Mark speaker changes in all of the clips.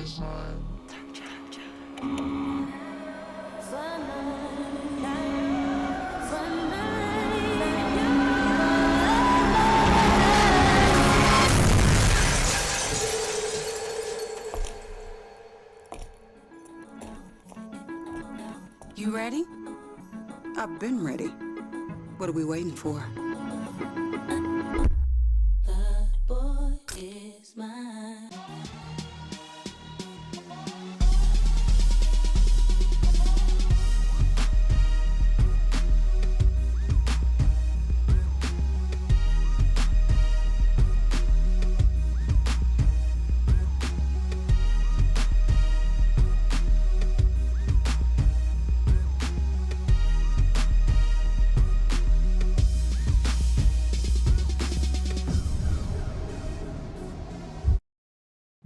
Speaker 1: You ready? I've been ready. What are we waiting for?
Speaker 2: The boy is mine.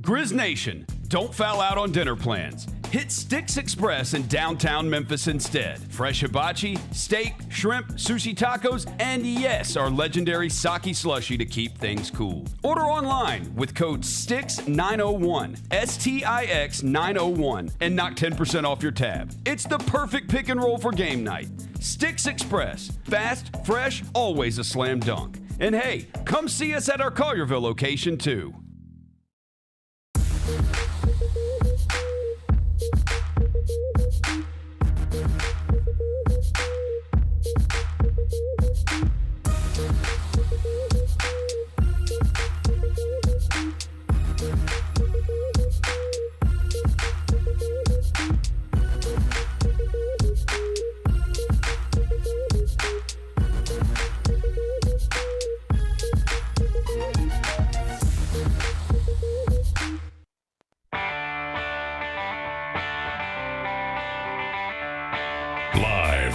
Speaker 3: Grizz Nation, don't foul out on dinner plans. Hit Sticks Express in downtown Memphis instead. Fresh hibachi, steak, shrimp, sushi tacos, and yes, our legendary sake slushy to keep things cool. Order online with code STIX901, STIX 901, and knock 10% off your tab. It's the perfect pick and roll for game night. Sticks Express, fast, fresh, always a slam dunk. And hey, come see us at our Collierville location too.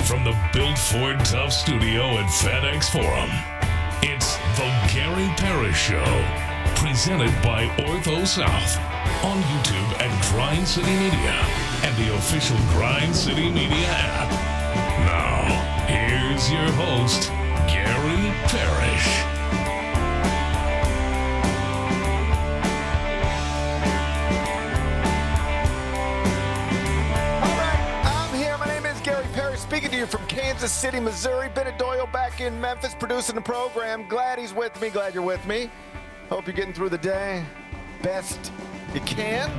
Speaker 4: From the Built Ford Tough studio at FedEx Forum, it's the Gary Parrish Show, presented by Ortho South, on YouTube at Grind City Media and the official Grind City Media app. Now, here's your host, Gary Parrish.
Speaker 5: Speaking to you from Kansas City, Missouri. Bennett Doyle back in Memphis producing the program. Glad he's with me. Glad you're with me. Hope you're getting through the day best you can.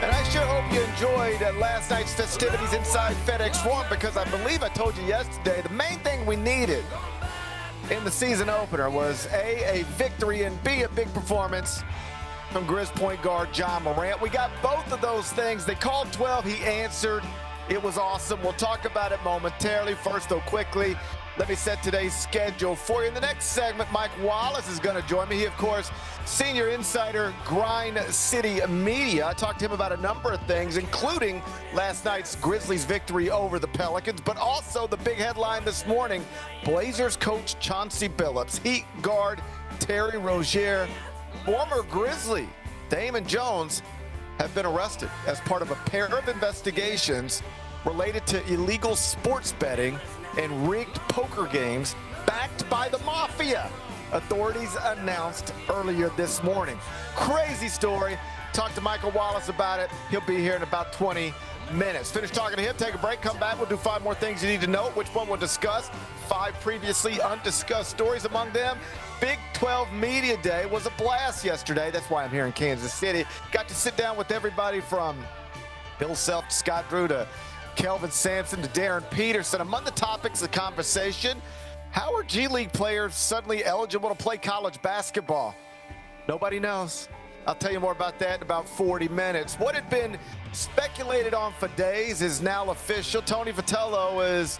Speaker 5: And I sure hope you enjoyed last night's festivities inside FedEx Forum, because I believe I told you yesterday the main thing we needed in the season opener was A, victory, and B, a big performance from Grizz point guard John Morant. We got both of those things. They called 12. He answered. It was awesome. We'll talk about it momentarily. First, though, quickly, let me set today's schedule for you. In the next segment, Mike Wallace is going to join me. He, of course, senior insider, Grind City Media. I talked to him about a number of things, including last night's Grizzlies victory over the Pelicans, but also the big headline this morning, Blazers coach Chauncey Billups, Heat guard Terry Rozier, former Grizzly Damon Jones have been arrested as part of a pair of investigations related to illegal sports betting and rigged poker games backed by the mafia, authorities announced earlier this morning. Crazy story. Talked to Michael Wallace about it. He'll be here in about 20 minutes. Finish talking to him, take a break, come back. We'll do 5 more things you need to know. Which one we'll discuss? 5 previously undiscussed stories. Among them, Big 12 Media Day was a blast yesterday. That's why I'm here in Kansas City. Got to sit down with everybody from Bill Self to Scott Drew to Kelvin Sampson to Darren Peterson. Among the topics of conversation, how are G League players suddenly eligible to play college basketball? Nobody knows. I'll tell you more about that in about 40 minutes. What had been speculated on for days is now official. Tony Vitello is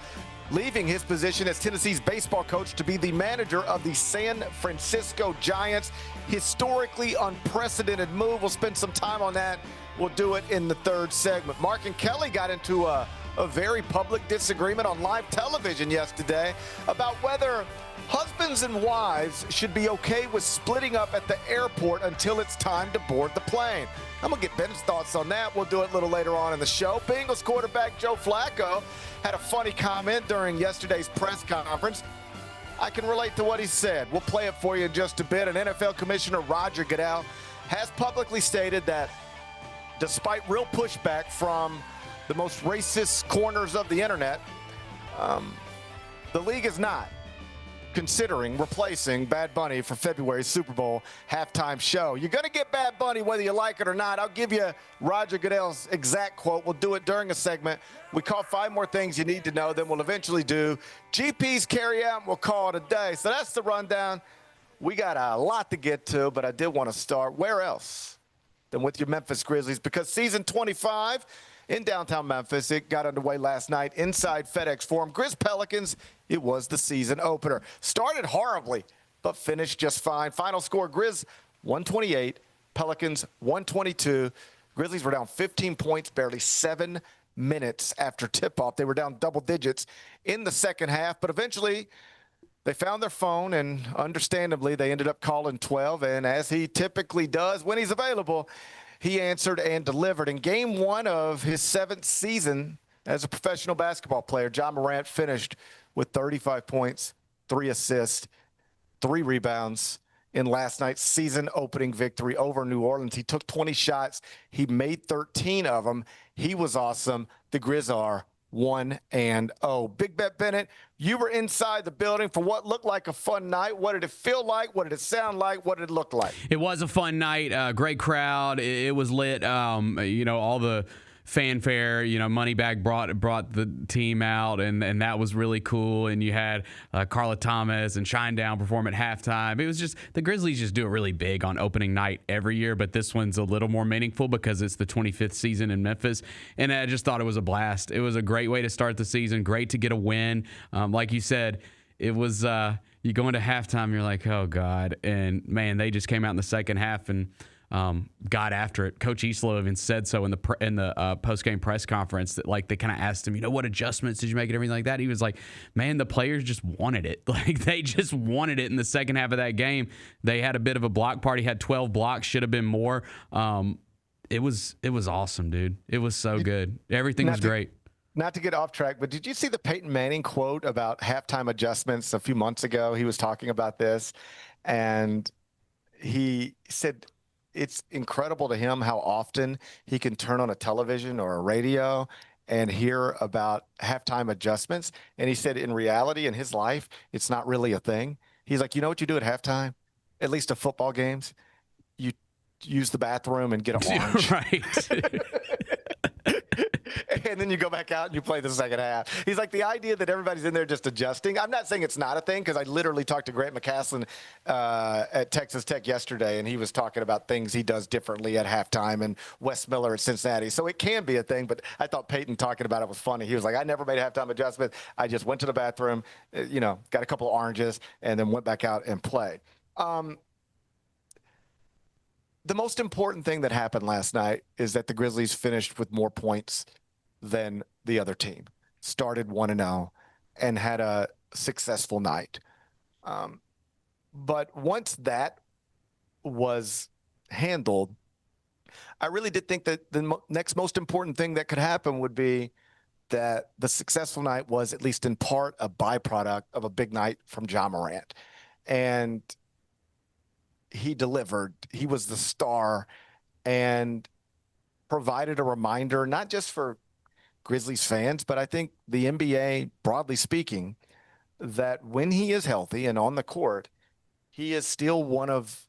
Speaker 5: leaving his position as Tennessee's baseball coach to be the manager of the San Francisco Giants. Historically unprecedented move. We'll spend some time on that. We'll do it in the third segment. Mark and Kelly got into a very public disagreement on live television yesterday about whether husbands and wives should be okay with splitting up at the airport until it's time to board the plane. I'm going to get Ben's thoughts on that. We'll do it a little later on in the show. Bengals quarterback Joe Flacco had a funny comment during yesterday's press conference. I can relate to what he said. We'll play it for you in just a bit. And NFL Commissioner Roger Goodell has publicly stated that despite real pushback from the most racist corners of the internet, the league is not considering replacing Bad Bunny for February's Super Bowl halftime show. You're going to get Bad Bunny whether you like it or not. I'll give you Roger Goodell's exact quote. We'll do it during a segment. We call 5 more things you need to know. Then we'll eventually do GP's carry out and we'll call it a day. So that's the rundown. We got a lot to get to, but I did want to start where else than with your Memphis Grizzlies, because season 25 in downtown Memphis, it got underway last night inside FedEx Forum. Grizz Pelicans, it was the season opener. Started horribly, but finished just fine. Final score, Grizz 128, Pelicans 122. Grizzlies were down 15 points, barely 7 minutes after tip-off. They were down double digits in the second half, but eventually they found their phone, and understandably, they ended up calling 12. And as he typically does when he's available, he answered and delivered. In game 1 of his 7th season as a professional basketball player, Ja Morant finished with 35 points, 3 assists, 3 rebounds in last night's season-opening victory over New Orleans. He took 20 shots. He made 13 of them. He was awesome. The Grizz are 1-0. Big Bet Bennett, you were inside the building for what looked like a fun night. What did it feel like? What did it sound like? What did it look like?
Speaker 6: It was a fun night. Great crowd. It was lit. All the fanfare. Moneybag brought the team out, and that was really cool. And you had Carla Thomas and Shinedown perform at halftime. It was just, the Grizzlies just do it really big on opening night every year, but this one's a little more meaningful because it's the 25th season in Memphis. And I just thought it was a blast. It was a great way to start the season. Great to get a win. Like you said, it was you go into halftime, you're like, oh God. And man, they just came out in the second half and got after it. Coach Islo even said so in the post-game press conference, that like they kind of asked him, what adjustments did you make and everything like that. He was like, man, the players just wanted it. Like they just wanted it in the second half of that game. They had a bit of a block party, had 12 blocks, should have been more. It was awesome, dude. It was so good. Everything was great.
Speaker 5: Not to get off track, but did you see the Peyton Manning quote about halftime adjustments a few months ago? He was talking about this, and he said it's incredible to him how often he can turn on a television or a radio and hear about halftime adjustments. And he said in reality, in his life, it's not really a thing. He's like, you know what you do at halftime? At least at football games, you use the bathroom and get an orange.
Speaker 6: Right.
Speaker 5: And then you go back out and you play the second half. He's like, the idea that everybody's in there just adjusting. I'm not saying it's not a thing, because I literally talked to Grant McCaslin at Texas Tech yesterday, and he was talking about things he does differently at halftime, and Wes Miller at Cincinnati. So it can be a thing, but I thought Peyton talking about it was funny. He was like, I never made a halftime adjustment. I just went to the bathroom, got a couple of oranges, and then went back out and played. The most important thing that happened last night is that the Grizzlies finished with more points than the other team. Started 1-0 and had a successful night. But once that was handled, I really did think that the next most important thing that could happen would be that the successful night was at least in part a byproduct of a big night from Ja Morant. And he delivered. He was the star and provided a reminder, not just for Grizzlies fans, but I think the NBA, broadly speaking, that when he is healthy and on the court, he is still one of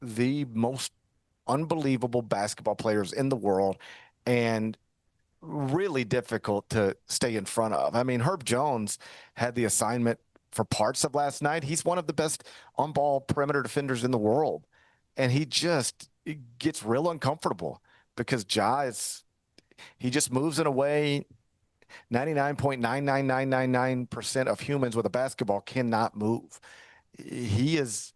Speaker 5: the most unbelievable basketball players in the world and really difficult to stay in front of. I mean, Herb Jones had the assignment for parts of last night. He's one of the best on-ball perimeter defenders in the world, and he just gets real uncomfortable because he just moves in a way 99.99999% of humans with a basketball cannot move. He is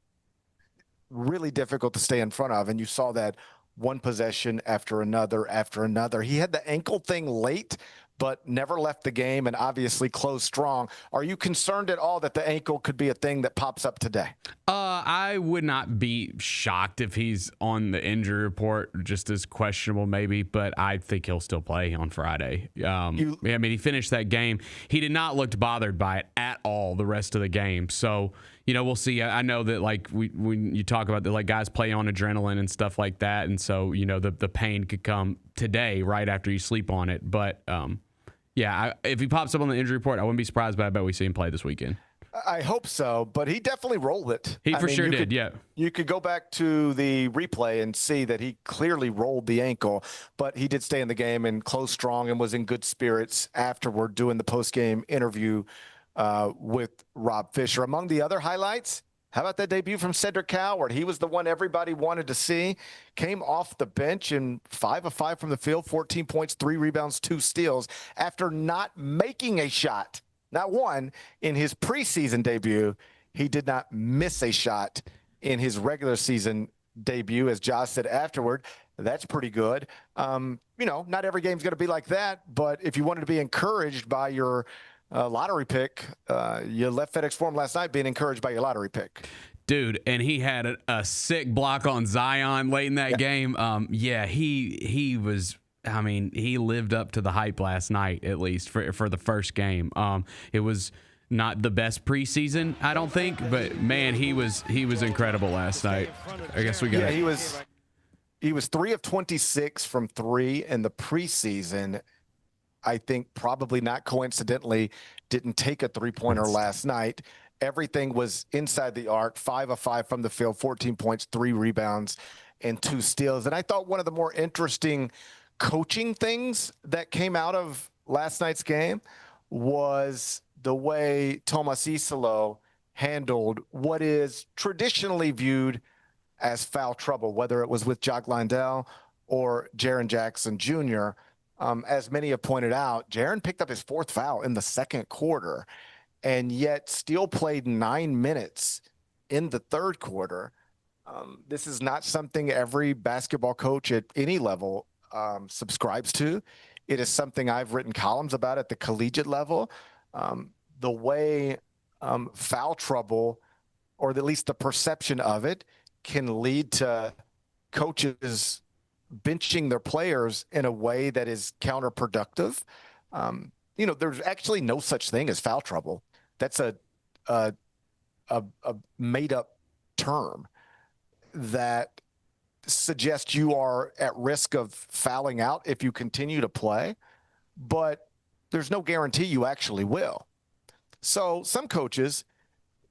Speaker 5: really difficult to stay in front of, and you saw that one possession after another after another. He had the ankle thing late, but never left the game and obviously closed strong. Are you concerned at all that the ankle could be a thing that pops up today?
Speaker 6: I would not be shocked if he's on the injury report, just as questionable maybe, but I think he'll still play on Friday. He finished that game. He did not look bothered by it at all the rest of the game. So, we'll see. I know that when you talk about guys play on adrenaline and stuff like that, and so the pain could come today right after you sleep on it. But if he pops up on the injury report, I wouldn't be surprised. But I bet we see him play this weekend.
Speaker 5: I hope so, but he definitely rolled it.
Speaker 6: He sure did.
Speaker 5: You could go back to the replay and see that he clearly rolled the ankle, but he did stay in the game and closed strong and was in good spirits afterward doing the post-game interview with Rob Fisher. Among the other highlights, how about that debut from Cedric Coward? He was the one everybody wanted to see. Came off the bench and 5 of 5 from the field, 14 points, 3 rebounds, 2 steals after not making a shot. Not one in his preseason debut. He did not miss a shot in his regular season debut, as Josh said afterward. That's pretty good. Not every game's going to be like that, but if you wanted to be encouraged by your lottery pick, you left FedEx Forum last night being encouraged by your lottery pick.
Speaker 6: Dude, and he had a sick block on Zion late in that game. He was... he lived up to the hype last night, at least for the first game. It was not the best preseason, I don't think, but man, he was incredible last night. I guess we got.
Speaker 5: Yeah, he was 3 of 26 from 3 in the preseason. I think probably not coincidentally didn't take a 3-pointer last night. Everything was inside the arc. 5 of 5 from the field, 14 points, 3 rebounds, and 2 steals. And I thought one of the more interesting coaching things that came out of last night's game was the way Thomas Isolo handled what is traditionally viewed as foul trouble, whether it was with Jock Landale or Jaren Jackson Jr. As many have pointed out, Jaren picked up his 4th foul in the second quarter and yet still played 9 minutes in the third quarter. This is not something every basketball coach at any level subscribes to. It is something I've written columns about at the collegiate level. The way foul trouble, or at least the perception of it, can lead to coaches benching their players in a way that is counterproductive. There's actually no such thing as foul trouble. That's a made up term that suggests you are at risk of fouling out if you continue to play, but there's no guarantee you actually will. So some coaches,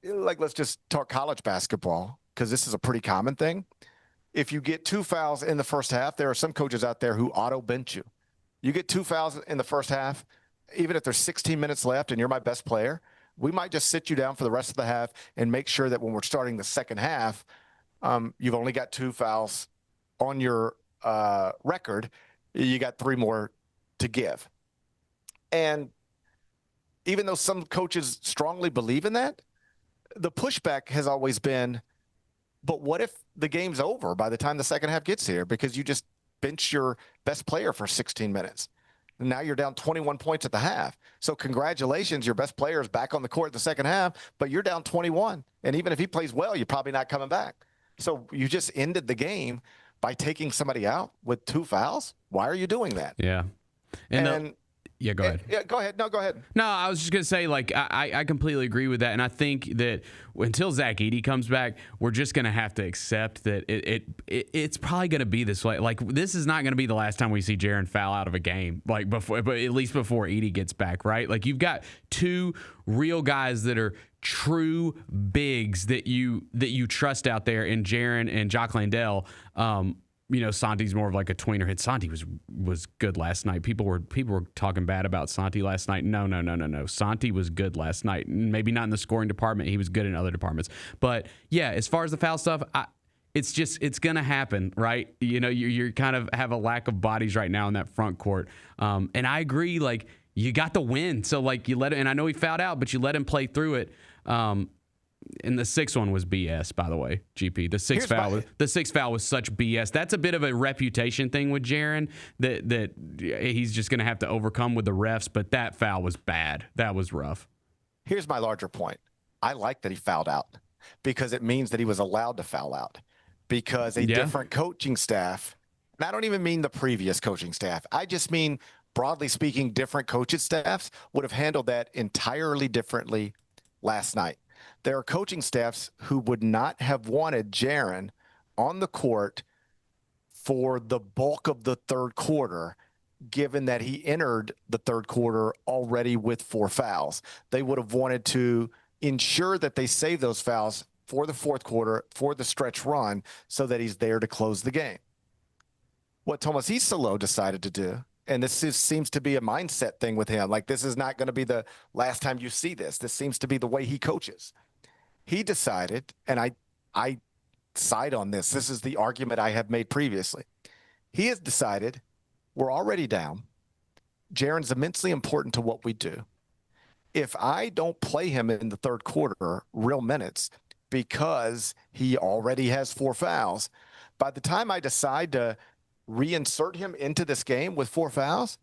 Speaker 5: let's just talk college basketball, because this is a pretty common thing. If you get 2 fouls in the first half, there are some coaches out there who auto bench you. You get 2 fouls in the first half, even if there's 16 minutes left and you're my best player, we might just sit you down for the rest of the half and make sure that when we're starting the second half, you've only got 2 fouls on your record. You got 3 more to give. And even though some coaches strongly believe in that, the pushback has always been, but what if the game's over by the time the second half gets here because you just bench your best player for 16 minutes? And now you're down 21 points at the half. So congratulations, your best player is back on the court in the second half, but you're down 21. And even if he plays well, you're probably not coming back. So you just ended the game by taking somebody out with 2 fouls? Why are you doing that?
Speaker 6: Yeah. Yeah, go ahead.
Speaker 5: Yeah, go ahead. No, go ahead.
Speaker 6: No, I was just going to say, I completely agree with that. And I think that until Zach Edey comes back, we're just going to have to accept that it's probably going to be this way. Like, this is not going to be the last time we see Jaren foul out of a game, but at least before Edey gets back, right? Like, you've got 2 real guys that are true bigs that you trust out there in Jaren and Jock Landale. Santi's more of like a tweener hit. Santi was good last night. People were talking bad about Santi last night. No. Santi was good last night. Maybe not in the scoring department. He was good in other departments. But yeah, as far as the foul stuff, it's gonna happen, right? You kind of have a lack of bodies right now in that front court. And I agree. Like, you got the win, so like you let it. And I know he fouled out, but you let him play through it. And the sixth one was BS, by the way, GP. The sixth foul was such BS. That's a bit of a reputation thing with Jaren that he's just going to have to overcome with the refs, but that foul was bad. That was rough.
Speaker 5: Here's my larger point. I like that he fouled out because it means that he was allowed to foul out because a different coaching staff, and I don't even mean the previous coaching staff. I just mean, broadly speaking, different coaching staffs would have handled that entirely differently last night. There are coaching staffs who would not have wanted Jaren on the court for the bulk of the third quarter, given that he entered the third quarter already with 4 fouls. They would have wanted to ensure that they save those fouls for the fourth quarter, for the stretch run, so that he's there to close the game. What Thomas Isolo decided to do, and seems to be a mindset thing with him, like this is not going to be the last time you see this. This seems to be the way he coaches. He decided, and I side on this. This is the argument I have made previously. He has decided we're already down. Jaren's immensely important to what we do. If I don't play him in the third quarter, real minutes, because he already has 4 fouls, by the time I decide to reinsert him into this game with 4 fouls,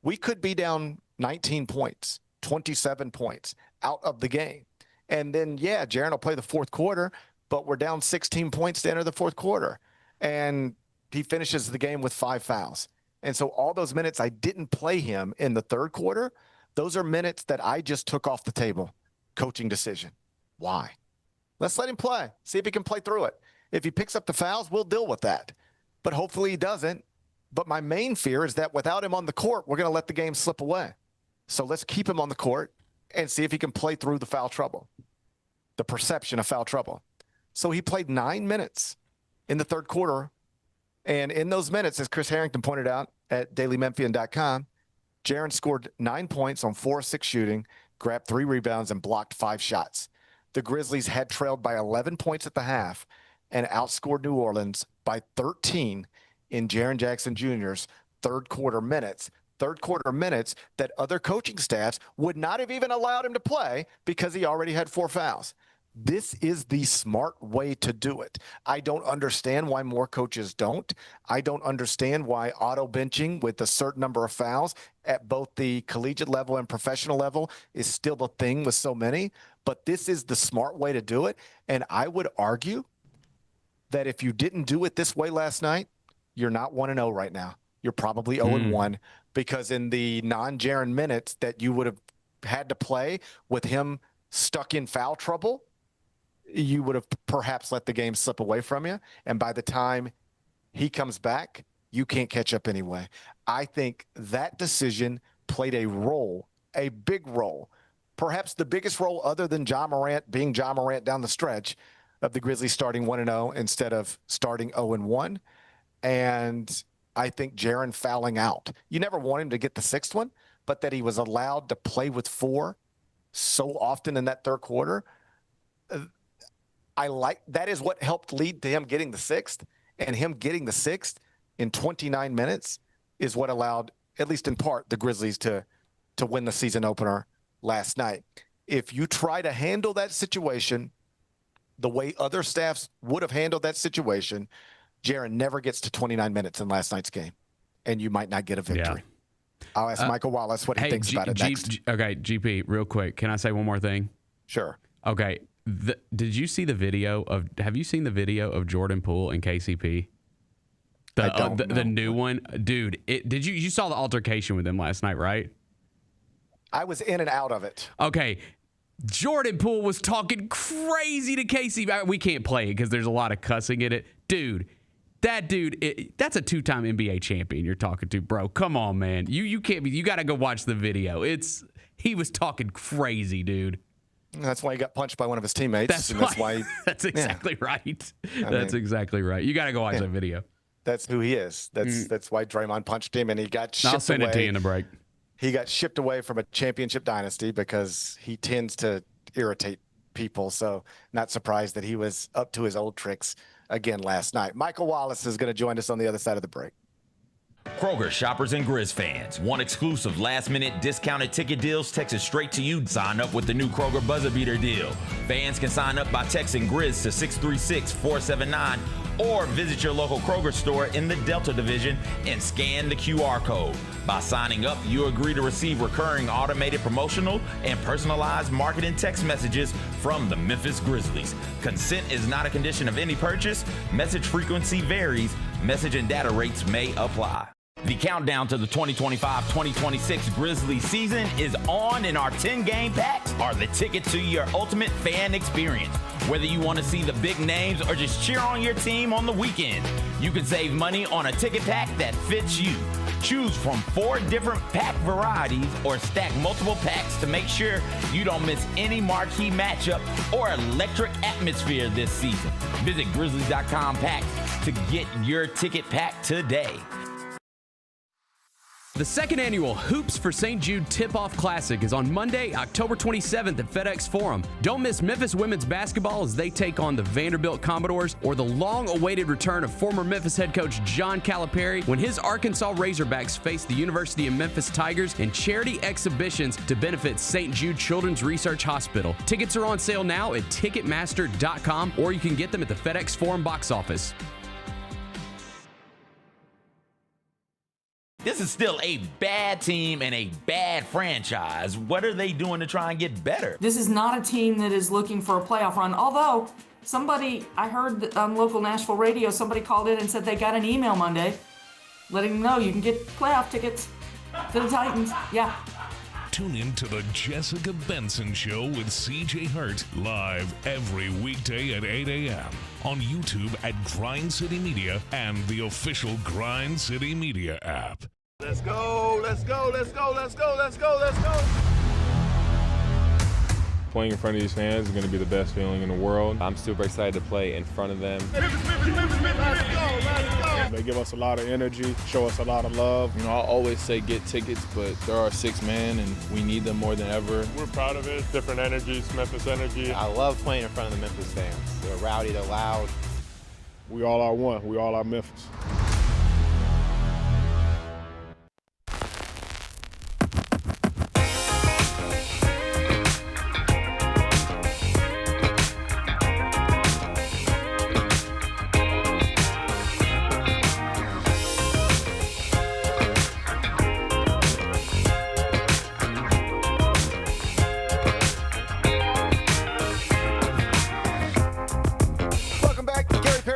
Speaker 5: we could be down 19 points, 27 points out of the game. And then, Jaren will play the fourth quarter, but we're down 16 points to enter the fourth quarter. And he finishes the game with 5 fouls. And so all those minutes I didn't play him in the third quarter, those are minutes that I just took off the table. Coaching decision. Why? Let's let him play. See if he can play through it. If he picks up the fouls, we'll deal with that. But hopefully he doesn't. But my main fear is that without him on the court, we're going to let the game slip away. So let's keep him on the court and see if he can play through the foul trouble, the perception of foul trouble. So he played 9 minutes in the third quarter. And in those minutes, as Chris Harrington pointed out at dailymemphian.com, Jaren scored 9 points on 4-6 shooting, grabbed 3 rebounds, and blocked 5 shots. The Grizzlies had trailed by 11 points at the half and outscored New Orleans by 13 in Jaren Jackson Jr.'s third quarter minutes that other coaching staffs would not have even allowed him to play because he already had 4 fouls. This is the smart way to do it. I don't understand why more coaches don't. I don't understand why auto benching with a certain number of fouls at both the collegiate level and professional level is still the thing with so many. But this is the smart way to do it. And I would argue that if you didn't do it this way last night, you're not 1-0 right now. You're probably 0-1 because in the non-Jaren minutes that you would have had to play with him stuck in foul trouble, you would have perhaps let the game slip away from you. And by the time he comes back, you can't catch up anyway. I think that decision played a role, a big role, perhaps the biggest role other than John Morant being John Morant down the stretch of the Grizzlies starting 1-0 instead of starting 0-1. And I think Jaren fouling out. You never want him to get the 6th one, but that he was allowed to play with 4 so often in that third quarter, I like that is what helped lead to him getting the 6th, and him getting the 6th in 29 minutes is what allowed, at least in part, the Grizzlies to win the season opener last night. If you try to handle that situation the way other staffs would have handled that situation, Jaren never gets to 29 minutes in last night's game, and you might not get a victory. Yeah. I'll ask Michael Wallace what he thinks about it next.
Speaker 6: Okay, GP, real quick. Can I say one more thing?
Speaker 5: Sure.
Speaker 6: Okay. Did you see the video of? Have you seen the video of Jordan Poole and KCP? The new one, dude. Did you saw the altercation with him last night, right?
Speaker 5: I was in and out of it.
Speaker 6: Okay, Jordan Poole was talking crazy to KCP. We can't play it because there's a lot of cussing in it, dude. That dude, that's a 2-time NBA champion you're talking to, bro. Come on, man. You can't be. You got to go watch the video. He was talking crazy, dude.
Speaker 5: That's why he got punched by one of his teammates.
Speaker 6: That's why. That's exactly right. That's exactly right. You got to go watch that video.
Speaker 5: That's who he is. That's why Draymond punched him, and he got shipped away.
Speaker 6: I'll send it to you in the break.
Speaker 5: He got shipped away from a championship dynasty because he tends to irritate people. So not surprised that he was up to his old tricks again last night. Michael Wallace is going to join us on the other side of the break.
Speaker 7: Kroger shoppers and Grizz fans want exclusive last-minute discounted ticket deals texted straight to you. Sign up with the new Kroger Buzzer Beater deal. Fans can sign up by texting Grizz to 636-479 or visit your local Kroger store in the Delta Division and scan the QR code. By signing up, you agree to receive recurring automated promotional and personalized marketing text messages from the Memphis Grizzlies. Consent is not a condition of any purchase. Message frequency varies. Message and data rates may apply. The countdown to the 2025-2026 Grizzlies season is on, and our 10-game packs are the ticket to your ultimate fan experience. Whether you want to see the big names or just cheer on your team on the weekend, you can save money on a ticket pack that fits you. Choose from 4 different pack varieties or stack multiple packs to make sure you don't miss any marquee matchup or electric atmosphere this season. Visit Grizzlies.com packs to get your ticket pack today.
Speaker 6: The second annual Hoops for St. Jude Tip-Off Classic is on Monday, October 27th at FedEx Forum. Don't miss Memphis women's basketball as they take on the Vanderbilt Commodores, or the long-awaited return of former Memphis head coach John Calipari when his Arkansas Razorbacks face the University of Memphis Tigers in charity exhibitions to benefit St. Jude Children's Research Hospital. Tickets are on sale now at Ticketmaster.com, or you can get them at the FedEx Forum box office.
Speaker 7: This is still a bad team and a bad franchise. What are they doing to try and get better?
Speaker 8: This is not a team that is looking for a playoff run, although I heard on local Nashville radio, somebody called in and said they got an email Monday letting them know you can get playoff tickets to the Titans. Yeah.
Speaker 4: Tune in to the Jessica Benson Show with CJ Hurt live every weekday at 8 a.m. on YouTube at Grind City Media and the official Grind City Media app.
Speaker 9: Let's go, let's go, let's go, let's go, let's go, let's go.
Speaker 10: Playing in front of these fans is going to be the best feeling in the world. I'm super excited to play in front of them.
Speaker 9: Let's go, let's go.
Speaker 11: They give us a lot of energy, show us a lot of love.
Speaker 12: You know, I always say get tickets, but there are 6 men and we need them more than ever.
Speaker 10: We're proud of it. Different energies, Memphis energy.
Speaker 13: I love playing in front of the Memphis fans. They're rowdy, they're loud.
Speaker 11: We all are one. We all are Memphis.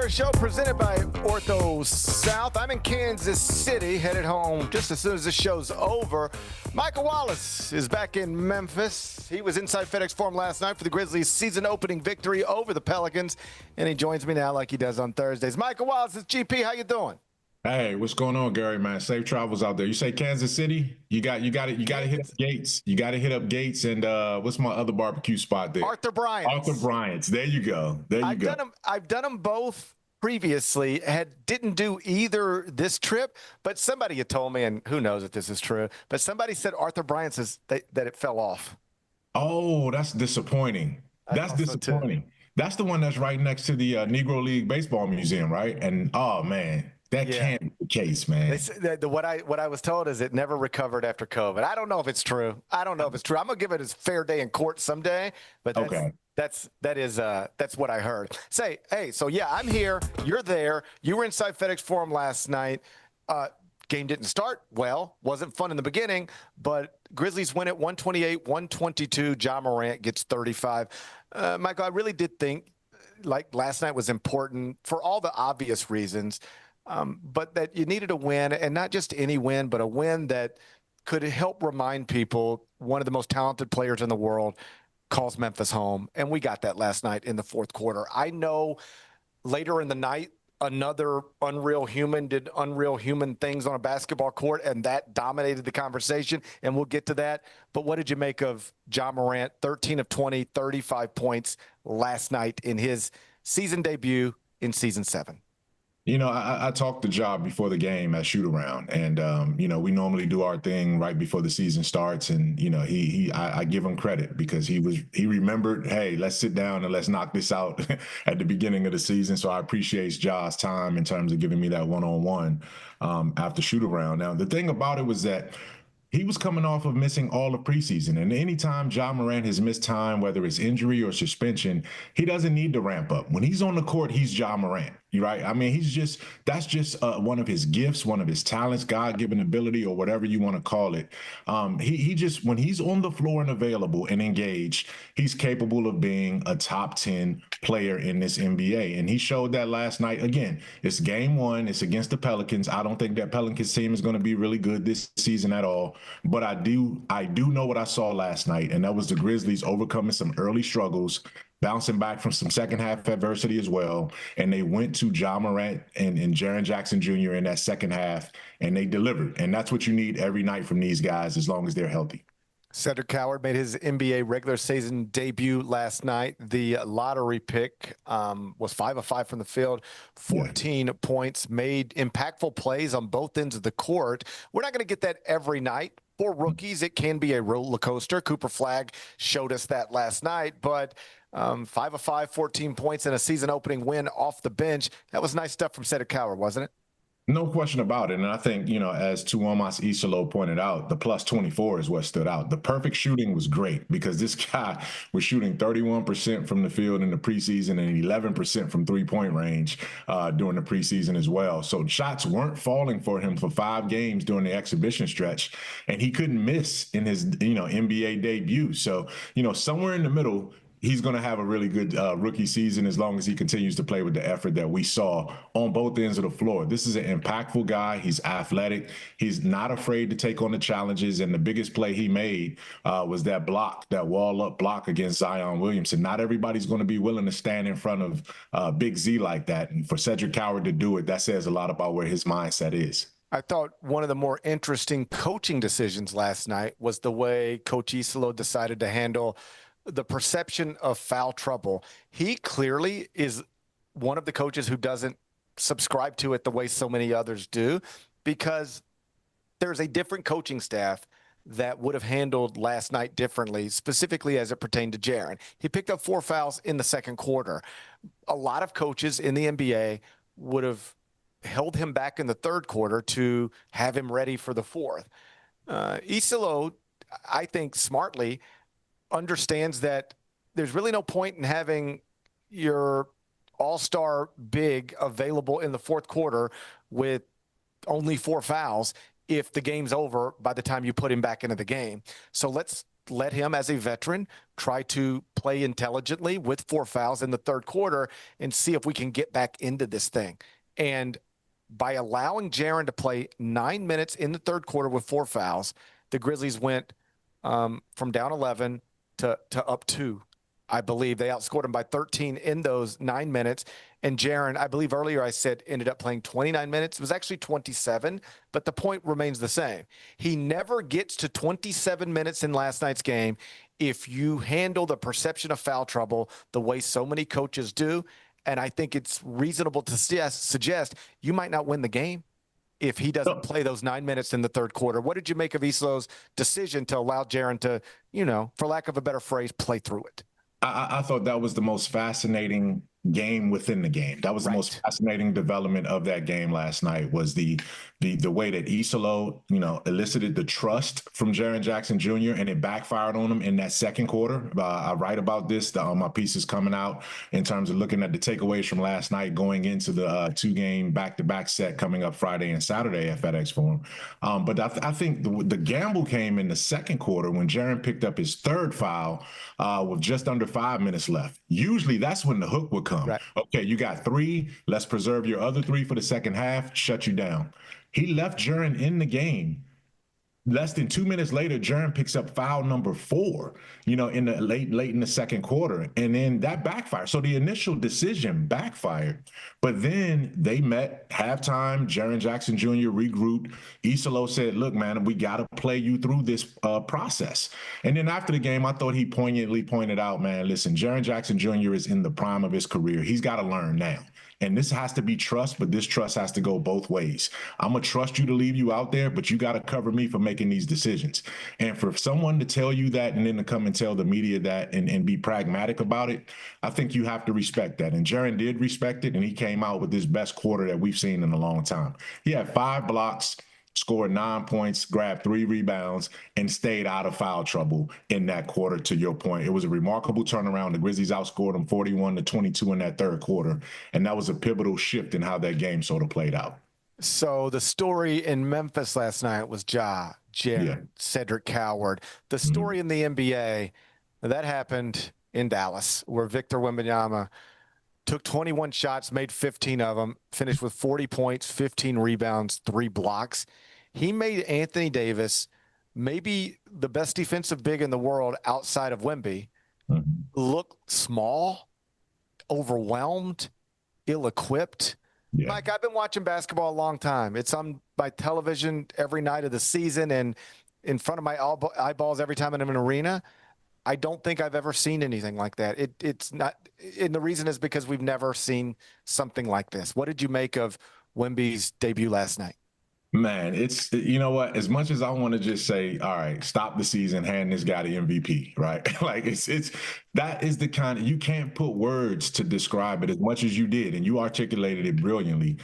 Speaker 5: Show presented by Ortho South. I'm in Kansas City, headed home just as soon as this show's over. Michael Wallace is back in Memphis. He was inside FedEx Forum last night for the Grizzlies' season-opening victory over the Pelicans, and he joins me now like he does on Thursdays. Michael Wallace, it's GP. How you doing?
Speaker 14: Hey, what's going on, Gary, man? Safe travels out there. You say Kansas City? You got to hit the Gates. You got to hit up Gates and what's my other barbecue spot there?
Speaker 5: Arthur Bryant's.
Speaker 14: Arthur Bryant's. There you go.
Speaker 5: I've done them both previously. Didn't do either this trip, but somebody had told me, and who knows if this is true, but somebody said Arthur Bryant's that it fell off.
Speaker 14: Oh, that's disappointing. That's disappointing. That's the one that's right next to the Negro League Baseball Museum, right? And oh man. That can't be the case, man.
Speaker 5: What I was told is it never recovered after COVID. I don't know if it's true. I'm gonna give it a fair day in court someday. But that's what I heard. So yeah, I'm here. You're there. You were inside FedEx Forum last night. Game didn't start well. Wasn't fun in the beginning, but Grizzlies win it 128-122. Ja Morant gets 35. Michael, I really did think like last night was important for all the obvious reasons. But that you needed a win, and not just any win, but a win that could help remind people one of the most talented players in the world calls Memphis home. And we got that last night in the fourth quarter. I know later in the night, another unreal human did unreal human things on a basketball court, and that dominated the conversation, and we'll get to that. But what did you make of Ja Morant, 13 of 20, 35 points last night in his season debut in season 7?
Speaker 14: I talked to Job before the game at shoot around, and we normally do our thing right before the season starts, and I give him credit because he remembered, hey, let's sit down and let's knock this out at the beginning of the season. So I appreciate Job's time in terms of giving me that one-on-one after shoot around. Now the thing about it was that he was coming off of missing all of preseason. And anytime Ja Morant has missed time, whether it's injury or suspension, he doesn't need to ramp up. When he's on the court, he's Ja Morant, right? I mean, that's just one of his gifts, one of his talents, God-given ability, or whatever you want to call it. He just, when he's on the floor and available and engaged, he's capable of being a top 10 player in this NBA. And he showed that last night. Again, it's game one. It's against the Pelicans. I don't think that Pelicans team is going to be really good this season at all. But I do know what I saw last night, and that was the Grizzlies overcoming some early struggles, bouncing back from some second half adversity as well. And they went to Ja Morant and Jaren Jackson Jr. in that second half, and they delivered. And that's what you need every night from these guys as long as they're healthy.
Speaker 5: Cedric Coward made his NBA regular season debut last night. The lottery pick was 5 of 5 from the field, 14 points, made impactful plays on both ends of the court. We're not going to get that every night. For rookies, it can be a roller coaster. Cooper Flagg showed us that last night, but 5 of 5, 14 points, and a season-opening win off the bench. That was nice stuff from Cedric Coward, wasn't it?
Speaker 14: No question about it. And I think, as Tuomas Isalo pointed out, the plus 24 is what stood out. The perfect shooting was great because this guy was shooting 31% from the field in the preseason and 11% from three-point range during the preseason as well. So shots weren't falling for him for 5 games during the exhibition stretch, and he couldn't miss in his, NBA debut. So, somewhere in the middle, he's going to have a really good rookie season as long as he continues to play with the effort that we saw on both ends of the floor. This is an impactful guy. He's athletic. He's not afraid to take on the challenges. And the biggest play he made was that block, that wall-up block against Zion Williamson. Not everybody's going to be willing to stand in front of Big Z like that. And for Cedric Coward to do it, that says a lot about where his mindset is.
Speaker 5: I thought one of the more interesting coaching decisions last night was the way Coach Isalo decided to handle the perception of foul trouble. He clearly is one of the coaches who doesn't subscribe to it the way so many others do, because there's a different coaching staff that would have handled last night differently, specifically as it pertained to Jaren. He picked up 4 fouls in the second quarter. A lot of coaches in the NBA would have held him back in the third quarter to have him ready for the fourth. Isalo, I think smartly, understands that there's really no point in having your all-star big available in the fourth quarter with only 4 fouls if the game's over by the time you put him back into the game. So let's let him, as a veteran, try to play intelligently with 4 fouls in the third quarter and see if we can get back into this thing. And by allowing Jaren to play 9 minutes in the third quarter with 4 fouls, the Grizzlies went from down 11 to up 2. I believe they outscored him by 13 in those 9 minutes. And Jaren, I believe earlier I said, ended up playing 29 minutes. It was actually 27, but the point remains the same. He never gets to 27 minutes in last night's game if you handle the perception of foul trouble the way so many coaches do. And I think it's reasonable to suggest you might not win the game if he doesn't play those 9 minutes in the third quarter. What did you make of Isalo's decision to allow Jaren to, for lack of a better phrase, play through it?
Speaker 14: I thought that was the most fascinating game within the game. That was the most fascinating development of that game last night, was the way that Isalo, elicited the trust from Jaren Jackson Jr. and it backfired on him in that second quarter. I write about this. My piece is coming out in terms of looking at the takeaways from last night going into the 2-game back-to-back set coming up Friday and Saturday at FedEx Forum. But I think the gamble came in the second quarter when Jaren picked up his 3rd foul with just under 5 minutes left. Usually that's when the hook would come. Right. Okay, you got 3. Let's preserve your other 3 for the second half. Shut you down. He left Jaren in the game less than 2 minutes later, Jaren picks up foul number 4, in the late in the second quarter. And then that backfired. So the initial decision backfired. But then they met halftime. Jaren Jackson Jr. regrouped. Isolo said, look, man, we got to play you through this process. And then after the game, I thought he poignantly pointed out, man, listen, Jaren Jackson Jr. is in the prime of his career. He's got to learn now. And this has to be trust, but this trust has to go both ways. I'm going to trust you to leave you out there, but you got to cover me for making these decisions. And for someone to tell you that and then to come and tell the media that and be pragmatic about it, I think you have to respect that. And Jaren did respect it, and he came out with his best quarter that we've seen in a long time. He had 5 blocks, scored 9 points, grabbed 3 rebounds, and stayed out of foul trouble in that quarter, to your point. It was a remarkable turnaround. The Grizzlies outscored them 41-22 in that third quarter, and that was a pivotal shift in how that game sort of played out.
Speaker 5: So the story in Memphis last night was Jaren, Cedric Coward. The story in the NBA, that happened in Dallas, where Victor Wembanyama took 21 shots, made 15 of them, finished with 40 points, 15 rebounds, 3 blocks. He made Anthony Davis, maybe the best defensive big in the world outside of Wemby, look small, overwhelmed, ill-equipped.
Speaker 14: Yeah.
Speaker 5: Mike, I've been watching basketball a long time. It's on my television every night of the season and in front of my eyeballs every time I'm in an arena. I don't think I've ever seen anything like that. It's not, and the reason is because we've never seen something like this. What did you make of Wemby's debut last night?
Speaker 14: Man, it's, you know what, as much as I want to just say, all right, stop the season, hand this guy the MVP, right? Like that is the kind of, you can't put words to describe it as much as you did, and you articulated it brilliantly.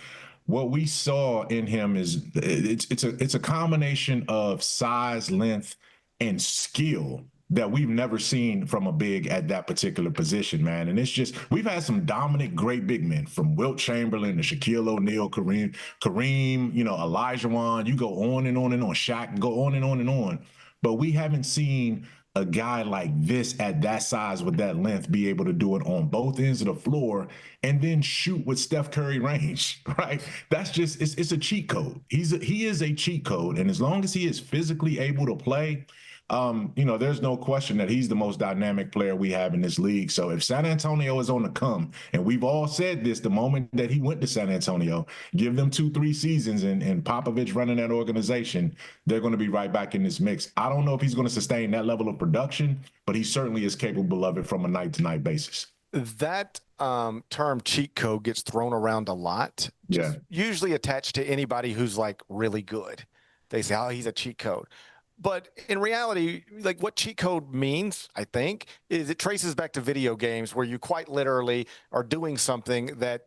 Speaker 14: What we saw in him is it's a combination of size, length, and skill that we've never seen from a big at that particular position, man. And it's just, we've had some dominant, great big men, from Wilt Chamberlain to Shaquille O'Neal, Kareem, Olajuwon, you go on and on and on, Shaq, go on and on and on. But we haven't seen a guy like this at that size with that length be able to do it on both ends of the floor and then shoot with Steph Curry range, right? That's just, it's a cheat code. He is a cheat code. And as long as he is physically able to play, there's no question that he's the most dynamic player we have in this league. So if San Antonio is on the come, and we've all said this the moment that he went to San Antonio, give them 2-3 seasons and Popovich running that organization, they're going to be right back in this mix. I don't know if he's going to sustain that level of production, but he certainly is capable of it from a night-to-night basis.
Speaker 5: That term cheat code gets thrown around a lot, usually attached to anybody who's like really good. They say, oh, he's a cheat code. But in reality, like what cheat code means, I think, is it traces back to video games where you quite literally are doing something that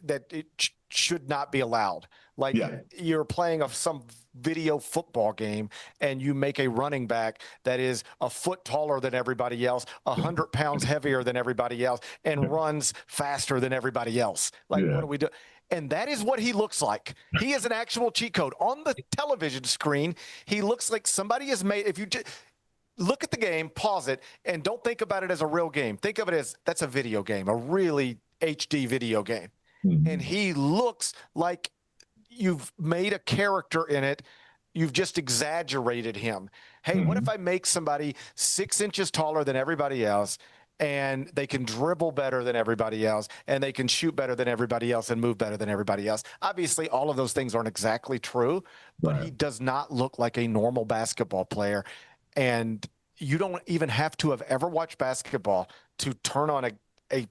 Speaker 5: it should not be allowed. Like you're playing some video football game and you make a running back that is a foot taller than everybody else, 100 pounds heavier than everybody else, and runs faster than everybody else. Like, what do we do? And that is what he looks like. He is an actual cheat code. On the television screen, he looks like somebody has made, if you just look at the game, pause it, and don't think about it as a real game. Think of it as, that's a video game, a really HD video game. And he looks like you've made a character in it. You've just exaggerated him. Hey, what if I make somebody 6 inches taller than everybody else, and they can dribble better than everybody else, and they can shoot better than everybody else and move better than everybody else? Obviously, all of those things aren't exactly true, but he does not look like a normal basketball player. And you don't even have to have ever watched basketball to turn on a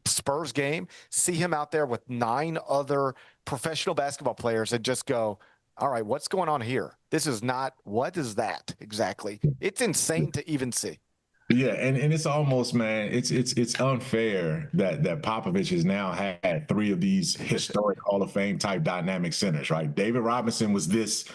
Speaker 5: Spurs game, see him out there with 9 other professional basketball players and just go, all right, what's going on here? This is not, what is that exactly? It's insane to even see.
Speaker 14: Yeah, and it's almost, man, it's unfair that Popovich has now had 3 of these historic Hall of Fame type dynamic centers, right? David Robinson was this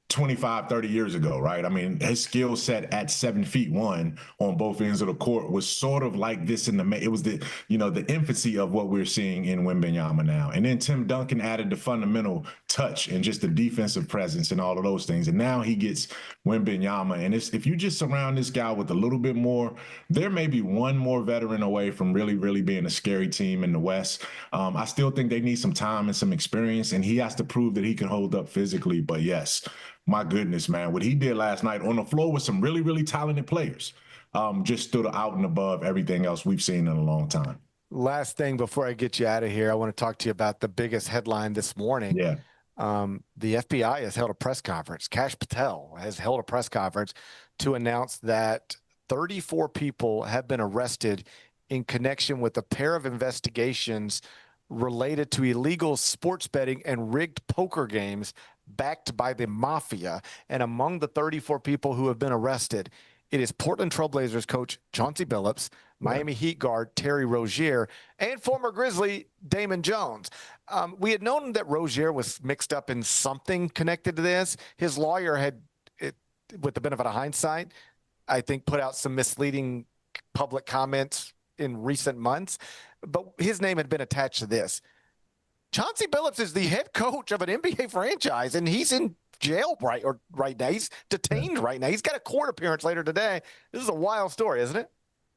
Speaker 14: 25, 30 years ago, right? I mean, his skill set at 7'1" on both ends of the court was sort of like this it was the infancy of what we're seeing in Wembanyama now. And then Tim Duncan added the fundamental touch and just the defensive presence and all of those things. And now he gets Wembanyama. And if you just surround this guy with a little bit more, there may be one more veteran away from really, really being a scary team in the West. I still think they need some time and some experience, and he has to prove that he can hold up physically. But yes, my goodness, man, what he did last night on the floor with some really, really talented players just stood out and above everything else we've seen in a long time.
Speaker 5: Last thing before I get you out of here, I want to talk to you about the biggest headline this morning.
Speaker 14: Yeah.
Speaker 5: The FBI has held a press conference. Kash Patel has held a press conference to announce that 34 people have been arrested in connection with a pair of investigations related to illegal sports betting and rigged poker games backed by the mafia. And among the 34 people who have been arrested, it is Portland Trailblazers coach Chauncey Billups, Miami Heat guard Terry Rozier, and former Grizzly Damon Jones. We had known that Rozier was mixed up in something connected to this. His lawyer had, with the benefit of hindsight, I think put out some misleading public comments in recent months, but his name had been attached to this. Chauncey Billups is the head coach of an NBA franchise, and he's in jail right now. He's detained right now. He's got a court appearance later today. This is a wild story, isn't it?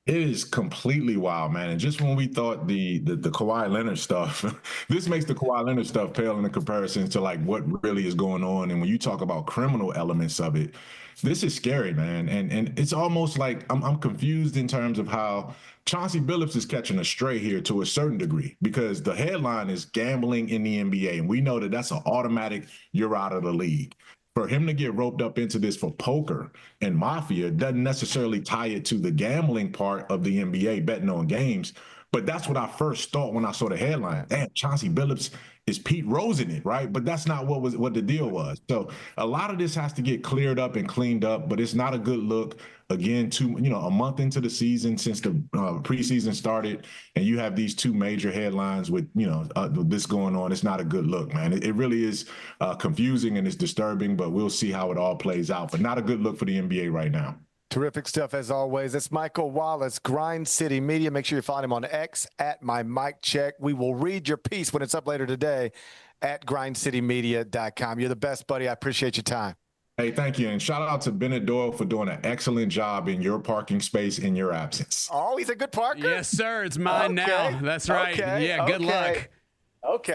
Speaker 14: It is completely wild, man. And just when we thought the Kawhi Leonard stuff, this makes the Kawhi Leonard stuff pale in comparison to like what really is going on. And when you talk about criminal elements of it, this is scary, man. And it's almost like I'm confused in terms of how Chauncey Billups is catching a stray here to a certain degree, because the headline is gambling in the NBA. And we know that that's an automatic, you're out of the league. For him to get roped up into this for poker and mafia doesn't necessarily tie it to the gambling part of the NBA, betting on games. But that's what I first thought when I saw the headline. Damn, Chauncey Billups is Pete Rose in it, right? But that's not what the deal was. So a lot of this has to get cleared up and cleaned up, but it's not a good look. Again, a month into the season since the preseason started, and you have these two major headlines with, this going on. It's not a good look, man. It really is confusing and it's disturbing, but we'll see how it all plays out. But not a good look for the NBA right now.
Speaker 5: Terrific stuff as always. It's Michael Wallace, Grind City Media. Make sure you find him on X at @MyMicCheck. We will read your piece when it's up later today at grindcitymedia.com. You're the best, buddy. I appreciate your time.
Speaker 14: Hey, thank you. And shout out to Bennett Doyle for doing an excellent job in your parking space in your absence.
Speaker 5: Oh, he's a good parker?
Speaker 6: Yes, sir. It's mine now. That's right. Yeah, good luck.
Speaker 5: Okay.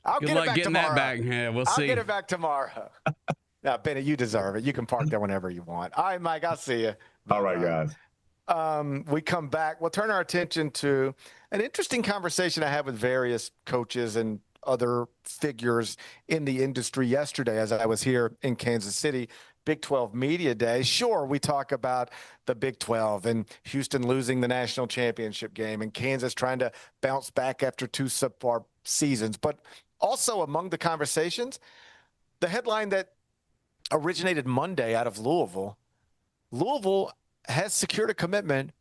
Speaker 5: I'll
Speaker 6: good
Speaker 5: get
Speaker 6: luck
Speaker 5: it back
Speaker 6: getting
Speaker 5: tomorrow.
Speaker 6: that back. Yeah, we'll see.
Speaker 5: I'll get it back tomorrow. Now, Bennett, you deserve it. You can park there whenever you want. All right, Mike, I'll see you.
Speaker 14: All right, guys.
Speaker 5: We come back. We'll turn our attention to an interesting conversation I had with various coaches and other figures in the industry yesterday as I was here in Kansas City, Big 12 Media Day. Sure, we talk about the Big 12 and Houston losing the national championship game and Kansas trying to bounce back after two subpar seasons. But also among the conversations, the headline that originated Monday out of Louisville. Louisville has secured a commitment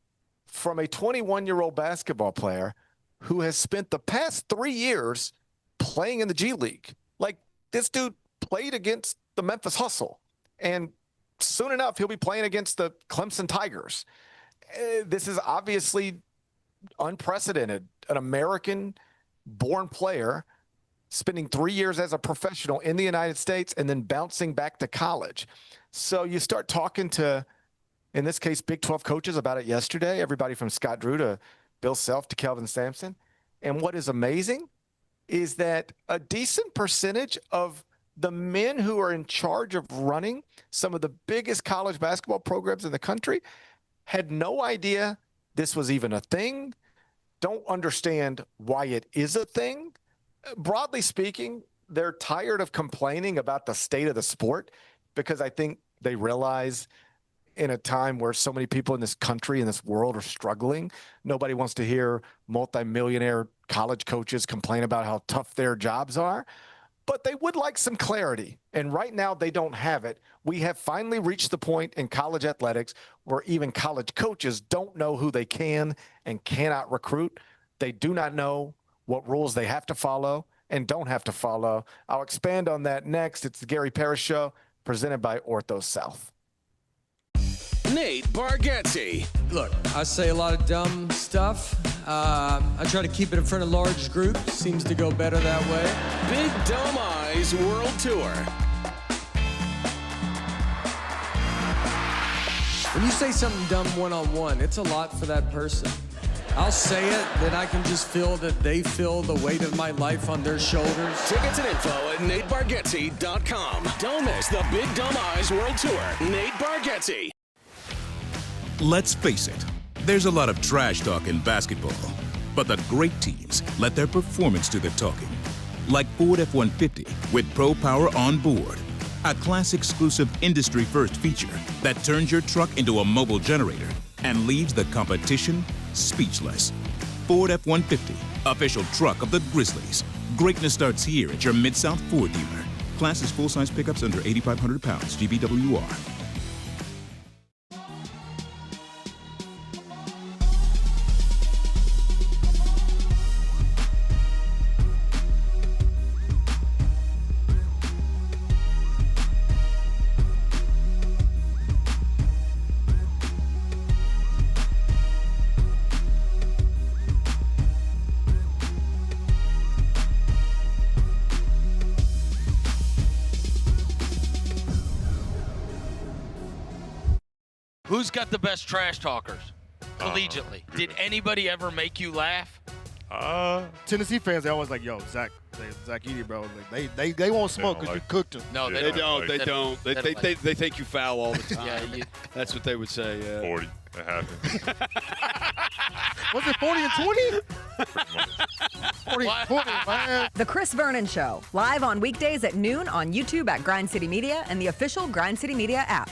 Speaker 5: from a 21-year-old basketball player who has spent the past 3 years playing in the G League. Like, this dude played against the Memphis Hustle, and soon enough he'll be playing against the Clemson Tigers. This is obviously unprecedented. An American-born player spending 3 years as a professional in the United States and then bouncing back to college. So you start talking to, in this case, Big 12 coaches about it yesterday, everybody from Scott Drew to Bill Self to Kelvin Sampson. And what is amazing is that a decent percentage of the men who are in charge of running some of the biggest college basketball programs in the country had no idea this was even a thing, don't understand why it is a thing. Broadly speaking, they're tired of complaining about the state of the sport because I think they realize in a time where so many people in this country, in this world, are struggling, nobody wants to hear multimillionaire college coaches complain about how tough their jobs are. But they would like some clarity. And right now they don't have it. We have finally reached the point in college athletics where even college coaches don't know who they can and cannot recruit. They do not know what rules they have to follow and don't have to follow. I'll expand on that next. It's the Gary Parrish Show, presented by Ortho South.
Speaker 15: Nate Bargatze.
Speaker 16: Look, I say a lot of dumb stuff. I try to keep it in front of large groups. Seems to go better that way.
Speaker 15: Big Dome Eyes World Tour.
Speaker 16: When you say something dumb one-on-one, it's a lot for that person. I'll say it, then I can just feel that they feel the weight of my life on their shoulders.
Speaker 15: Tickets and info at NateBargatze.com. Don't miss the Big Dumb Eyes World Tour. Nate Bargatze.
Speaker 17: Let's face it, there's a lot of trash talk in basketball, but the great teams let their performance do the talking. Like Ford F-150 with Pro Power on board, a class-exclusive industry-first feature that turns your truck into a mobile generator and leaves the competition speechless. Ford F-150, official truck of the Grizzlies. Greatness starts here at your Mid-South Ford dealer. Class is full-size pickups under 8,500 pounds, GVWR.
Speaker 18: Who's got the best trash talkers collegiately? Did anybody ever make you laugh?
Speaker 9: Tennessee fans, they always like, yo, Zach Edey, bro. Like, they won't smoke because you cooked them.
Speaker 18: No,
Speaker 19: they don't. They don't. They think you foul all the time.
Speaker 18: Yeah,
Speaker 19: that's what they would say. Yeah.
Speaker 10: 40. That happened.
Speaker 9: Was it 40 and 20? 40 and 20, man.
Speaker 20: The Chris Vernon Show, live on weekdays at noon on YouTube at Grind City Media and the official Grind City Media app.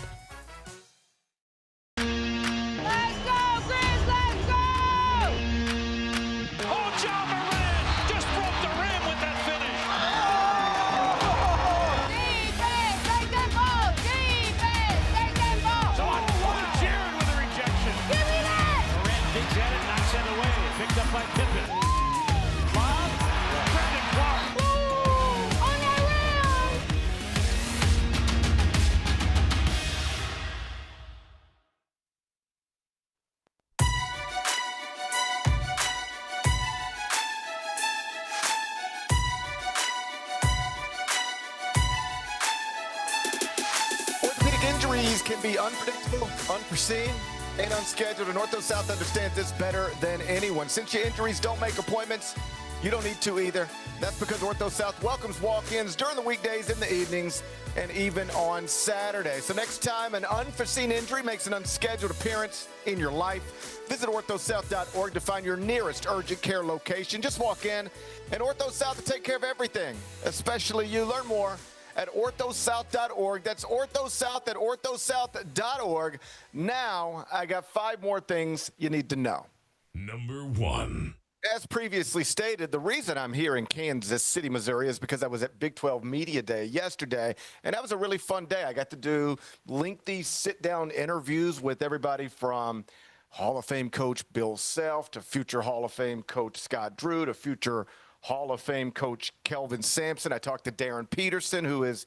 Speaker 5: Injuries can be unpredictable, unforeseen, and unscheduled, and Ortho South understands this better than anyone. Since your injuries don't make appointments, you don't need to either. That's because Ortho South welcomes walk-ins during the weekdays, in the evenings, and even on Saturday. So next time an unforeseen injury makes an unscheduled appearance in your life, visit orthosouth.org to find your nearest urgent care location. Just walk in, and Ortho South will take care of everything, especially you. Learn more at orthosouth.org. That's orthosouth at orthosouth.org. Now, I got 5 more things you need to know.
Speaker 4: Number 1.
Speaker 5: As previously stated, the reason I'm here in Kansas City, Missouri is because I was at Big 12 Media Day yesterday, and that was a really fun day. I got to do lengthy sit-down interviews with everybody from Hall of Fame coach Bill Self to future Hall of Fame coach Scott Drew to future Hall of Fame coach Kelvin Sampson. I talked to Darren Peterson, who is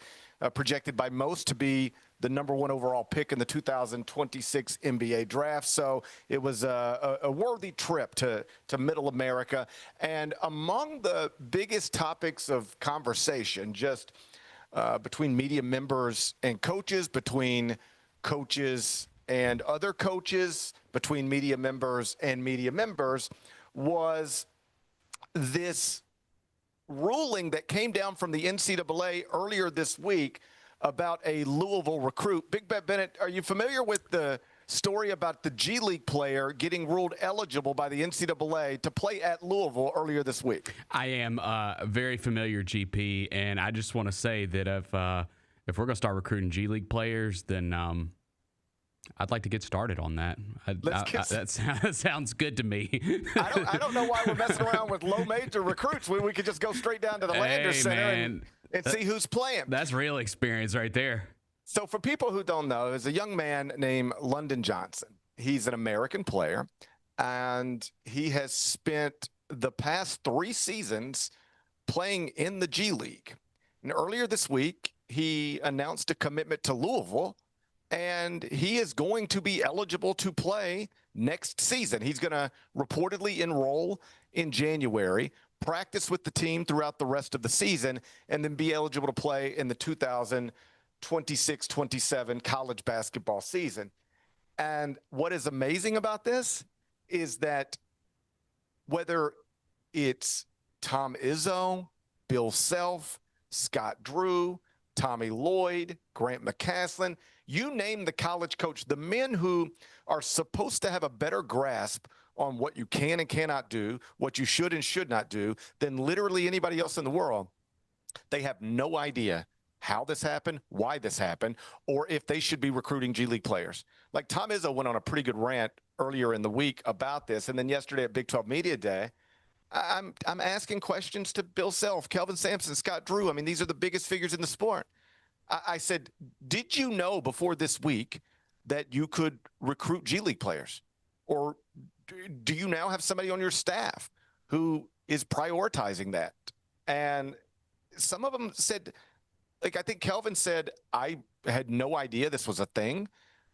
Speaker 5: projected by most to be the #1 overall pick in the 2026 NBA draft. So it was a worthy trip to Middle America. And among the biggest topics of conversation, just between media members and coaches, between coaches and other coaches, between media members and media members, was this ruling that came down from the NCAA earlier this week about a Louisville recruit. Big Bet Bennett, are you familiar with the story about the G League player getting ruled eligible by the NCAA to play at Louisville earlier this week?
Speaker 6: I am very familiar, GP, and I just want to say that if we're going to start recruiting G League players, then I'd like to get started on that. That sounds good to me.
Speaker 5: I don't know why we're messing around with low major recruits when we could just go straight down to the Landers Center and see who's playing.
Speaker 6: That's real experience right there.
Speaker 5: So for people who don't know, there's a young man named London Johnson. He's an American player, and he has spent the past 3 seasons playing in the G League. And earlier this week, he announced a commitment to Louisville, and he is going to be eligible to play next season. He's going to reportedly enroll in January, practice with the team throughout the rest of the season, and then be eligible to play in the 2026-27 college basketball season. And what is amazing about this is that whether it's Tom Izzo, Bill Self, Scott Drew, Tommy Lloyd, Grant McCaslin, you name the college coach, the men who are supposed to have a better grasp on what you can and cannot do, what you should and should not do, than literally anybody else in the world, they have no idea how this happened, why this happened, or if they should be recruiting G League players. Like Tom Izzo went on a pretty good rant earlier in the week about this, and then yesterday at Big 12 Media Day, I'm asking questions to Bill Self, Kelvin Sampson, Scott Drew. I mean, these are the biggest figures in the sport. I said, did you know before this week that you could recruit G League players? Or do you now have somebody on your staff who is prioritizing that? And some of them said, like, I think Kelvin said, I had no idea this was a thing.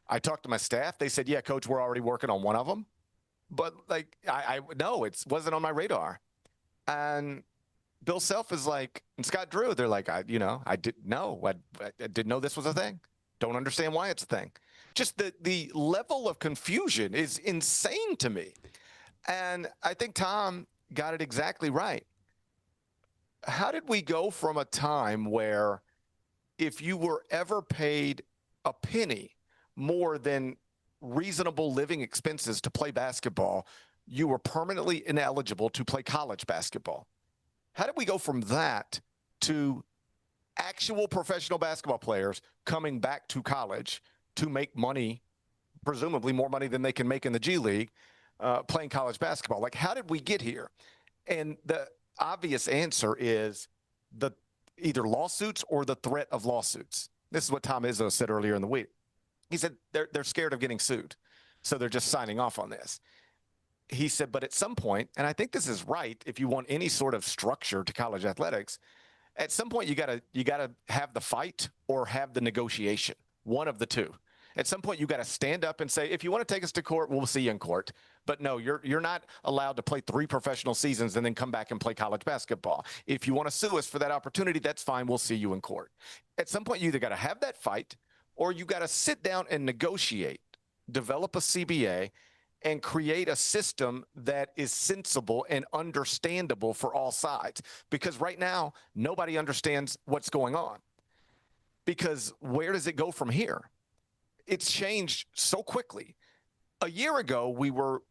Speaker 5: I talked to my staff. They said, yeah, coach, we're already working on one of them. But like, I no, it wasn't on my radar. And Bill Self is like, and Scott Drew, they're like, I didn't know. I didn't know this was a thing. Don't understand why it's a thing. Just the level of confusion is insane to me. And I think Tom got it exactly right. How did we go from a time where if you were ever paid a penny more than reasonable living expenses to play basketball, you were permanently ineligible to play college basketball? How did we go from that to actual professional basketball players coming back to college to make money, presumably more money than they can make in the G League, playing college basketball? Like, how did we get here? And the obvious answer is the either lawsuits or the threat of lawsuits. This is what Tom Izzo said earlier in the week. He said they're scared of getting sued, so they're just signing off on this. He said, but at some point, and I think this is right, if you want any sort of structure to college athletics, at some point you gotta have the fight or have the negotiation, one of the two. At some point you got to stand up and say, if you want to take us to court, we'll see you in court. But no, you're not allowed to play 3 professional seasons and then come back and play college basketball. If you want to sue us for that opportunity, that's fine. We'll see you in court. At some point you either got to have that fight or you got to sit down and negotiate, develop a CBA, and create a system that is sensible and understandable for all sides. Because right now, nobody understands what's going on. Because where does it go from here? It's changed so quickly. A year ago, we were,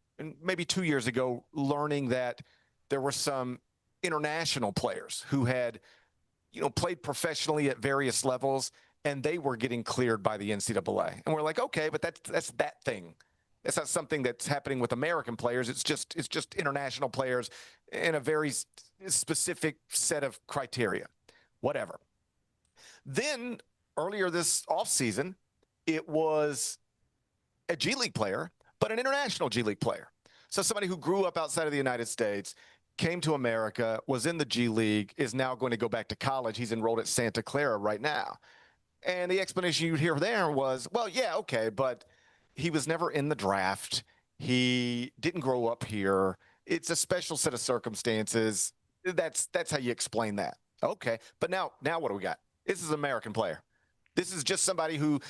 Speaker 5: maybe 2 years ago, learning that there were some international players who had, played professionally at various levels, and they were getting cleared by the NCAA. And we're like, okay, but that's that thing. It's not something that's happening with American players. It's just international players in a very specific set of criteria. Whatever. Then earlier this offseason, it was a G League player, but an international G League player. So somebody who grew up outside of the United States, came to America, was in the G League, is now going to go back to college. He's enrolled at Santa Clara right now. And the explanation you'd hear there was, well, yeah, okay, but he was never in the draft. He didn't grow up here. It's a special set of circumstances. That's how you explain that. Okay, but now what do we got? This is an American player. This is just somebody who,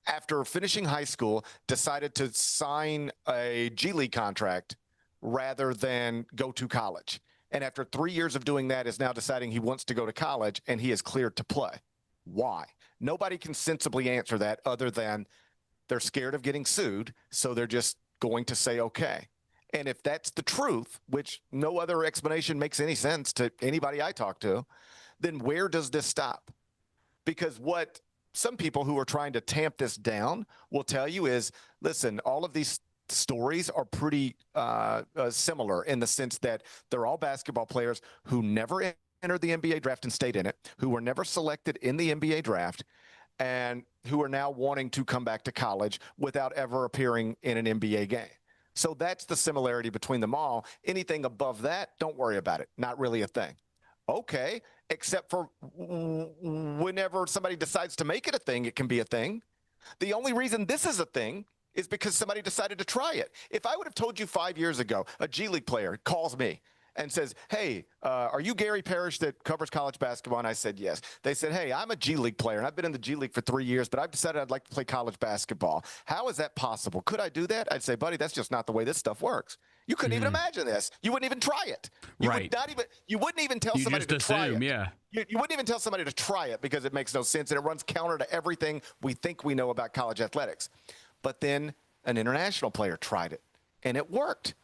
Speaker 5: after finishing high school, decided to sign a G League contract rather than go to college. And after 3 years of doing that, is now deciding he wants to go to college, and he is cleared to play. Why? Nobody can sensibly answer that other than they're scared of getting sued, so they're just going to say okay. And if that's the truth, which no other explanation makes any sense to anybody I talk to, then where does this stop? Because what some people who are trying to tamp this down will tell you is, listen, all of these stories are pretty similar in the sense that they're all basketball players who never entered the NBA draft and stayed in it, who were never selected in the NBA draft, and who are now wanting to come back to college without ever appearing in an NBA game. So that's the similarity between them all. Anything above that, don't worry about it. Not really a thing. Okay, except for whenever somebody decides to make it a thing, it can be a thing. The only reason this is a thing is because somebody decided to try it. If I would have told you 5 years ago, a G League player calls me and says, hey, are you Gary Parrish that covers college basketball? And I said, yes. They said, hey, I'm a G League player, and I've been in the G League for 3 years, but I've decided I'd like to play college basketball. How is that possible? Could I do that? I'd say, buddy, that's just not the way this stuff works. You couldn't even imagine this. You wouldn't even try it. You wouldn't even tell somebody to try it.
Speaker 6: Yeah.
Speaker 5: You wouldn't even tell somebody to try it because it makes no sense, and it runs counter to everything we think we know about college athletics. But then an international player tried it, and it worked.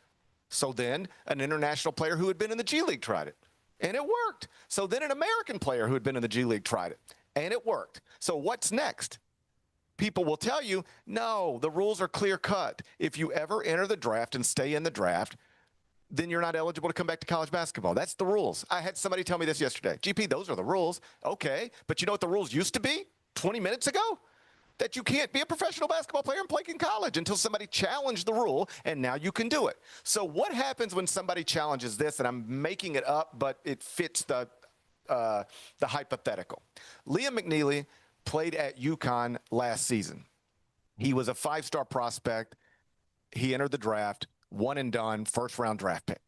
Speaker 5: So then an international player who had been in the G League tried it, and it worked. So then an American player who had been in the G League tried it, and it worked. So what's next? People will tell you, no, the rules are clear cut. If you ever enter the draft and stay in the draft, then you're not eligible to come back to college basketball. That's the rules. I had somebody tell me this yesterday. GP, those are the rules. Okay, but you know what the rules used to be 20 minutes ago? That you can't be a professional basketball player and play in college until somebody challenged the rule, and now you can do it. So what happens when somebody challenges this, and I'm making it up, but it fits the hypothetical. Liam McNeely played at UConn last season. He was a 5-star prospect. He entered the draft, one and done, first-round draft pick.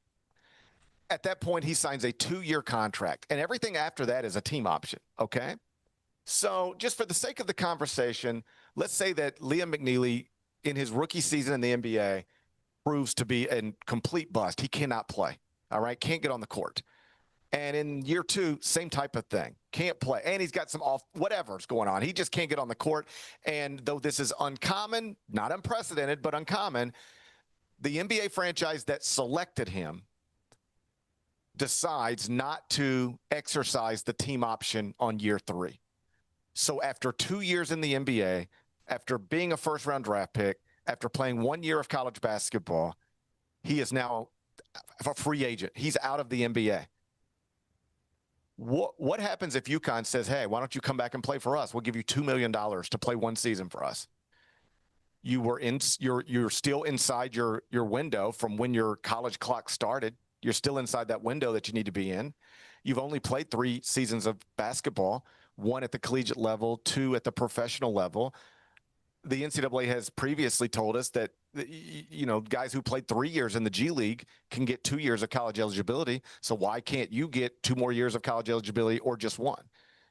Speaker 5: At that point, he signs a 2-year contract, and everything after that is a team option, okay? So just for the sake of the conversation, let's say that Liam McNeely, in his rookie season in the NBA, proves to be a complete bust. He cannot play, all right? Can't get on the court. And in year 2, same type of thing. Can't play. And he's got some whatever's going on. He just can't get on the court. And though this is uncommon, not unprecedented, but uncommon, the NBA franchise that selected him decides not to exercise the team option on year 3. So after 2 years in the NBA, after being a first-round draft pick, after playing 1 year of college basketball, he is now a free agent. He's out of the NBA. What happens if UConn says, hey, why don't you come back and play for us? We'll give you $2 million to play 1 season for us. You're still inside your window from when your college clock started. You're still inside that window that you need to be in. You've only played 3 seasons of basketball, 1 at the collegiate level, 2 at the professional level. The NCAA has previously told us that, you know, guys who played 3 years in the G League can get 2 years of college eligibility. So why can't you get 2 more years of college eligibility or just 1?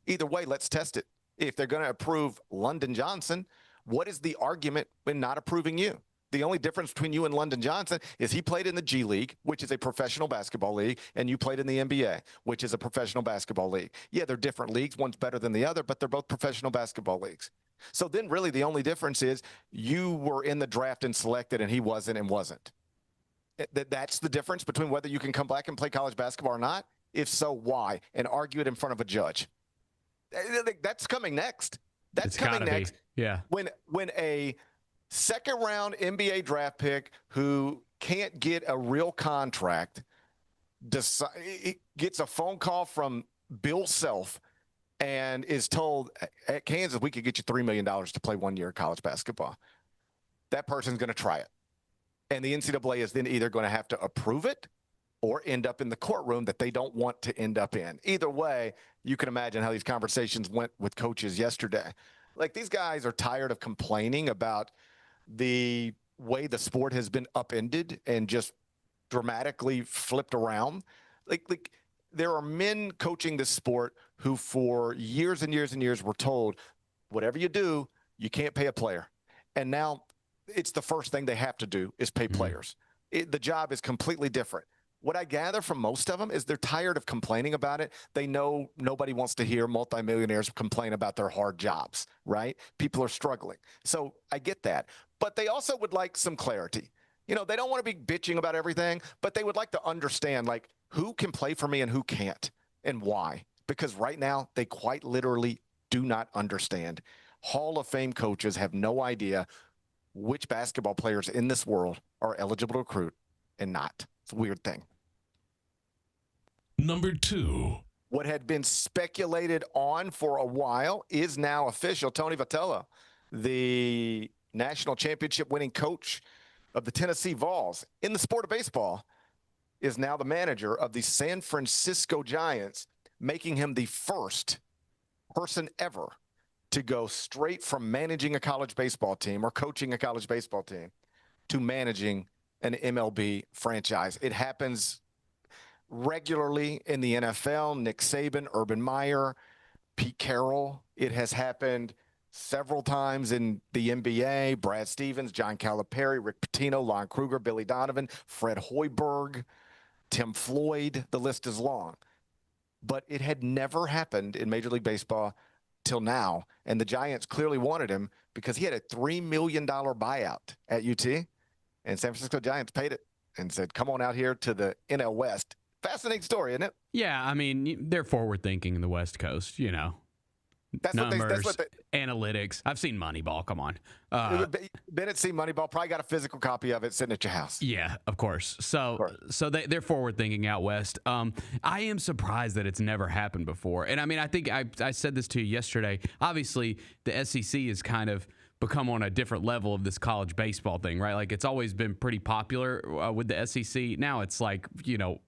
Speaker 5: Either way, let's test it. If they're going to approve London Johnson, what is the argument in not approving you? The only difference between you and London Johnson is he played in the G League, which is a professional basketball league, and you played in the NBA, which is a professional basketball league. Yeah, they're different leagues. One's better than the other, but they're both professional basketball leagues. So then really the only difference is you were in the draft and selected, and he wasn't and wasn't. That's the difference between whether you can come back and play college basketball or not. If so, why? And argue it in front of a judge. That's coming next. That's coming next.
Speaker 6: Yeah.
Speaker 5: When a second-round NBA draft pick who can't get a real contract gets a phone call from Bill Self and is told, at Kansas, we could get you $3 million to play 1 year of college basketball. That person's going to try it. And the NCAA is then either going to have to approve it or end up in the courtroom that they don't want to end up in. Either way, you can imagine how these conversations went with coaches yesterday. Like, these guys are tired of complaining about the way the sport has been upended and just dramatically flipped around. Like there are men coaching this sport who for years and years and years were told, whatever you do, you can't pay a player. And now it's the first thing they have to do is pay players. The job is completely different. What I gather from most of them is they're tired of complaining about it. They know nobody wants to hear multimillionaires complain about their hard jobs, right? People are struggling. So I get that. But they also would like some clarity. You know, they don't want to be bitching about everything, but they would like to understand, like, who can play for me and who can't and why. Because right now, they quite literally do not understand. Hall of Fame coaches have no idea which basketball players in this world are eligible to recruit and not. It's a weird thing.
Speaker 4: Number 2.
Speaker 5: What had been speculated on for a while is now official. Tony Vitello, the national championship winning coach of the Tennessee Vols in the sport of baseball, is now the manager of the San Francisco Giants, making him the first person ever to go straight from managing a college baseball team or coaching a college baseball team to managing an MLB franchise. It happens regularly in the NFL. Nick Saban, Urban Meyer, Pete Carroll. It has happened several times in the NBA. Brad Stevens, John Calipari, Rick Pitino, Lon Kruger, Billy Donovan, Fred Hoiberg, Tim Floyd. The list is long. But it had never happened in Major League Baseball till now. And the Giants clearly wanted him because he had a $3 million buyout at UT. And San Francisco Giants paid it and said, come on out here to the NL West. Fascinating story, isn't it?
Speaker 6: Yeah, I mean, they're forward thinking in the West Coast, you know. Numbers, analytics. I've seen Moneyball. Come on.
Speaker 5: Bennett seen Moneyball. Probably got a physical copy of it sitting at your house.
Speaker 6: Yeah, of course. So they're forward thinking out West. I am surprised that it's never happened before. And I mean, I think I said this to you yesterday. Obviously, the SEC has kind of become on a different level of this college baseball thing, right? Like it's always been pretty popular with the SEC. Now it's like, you know,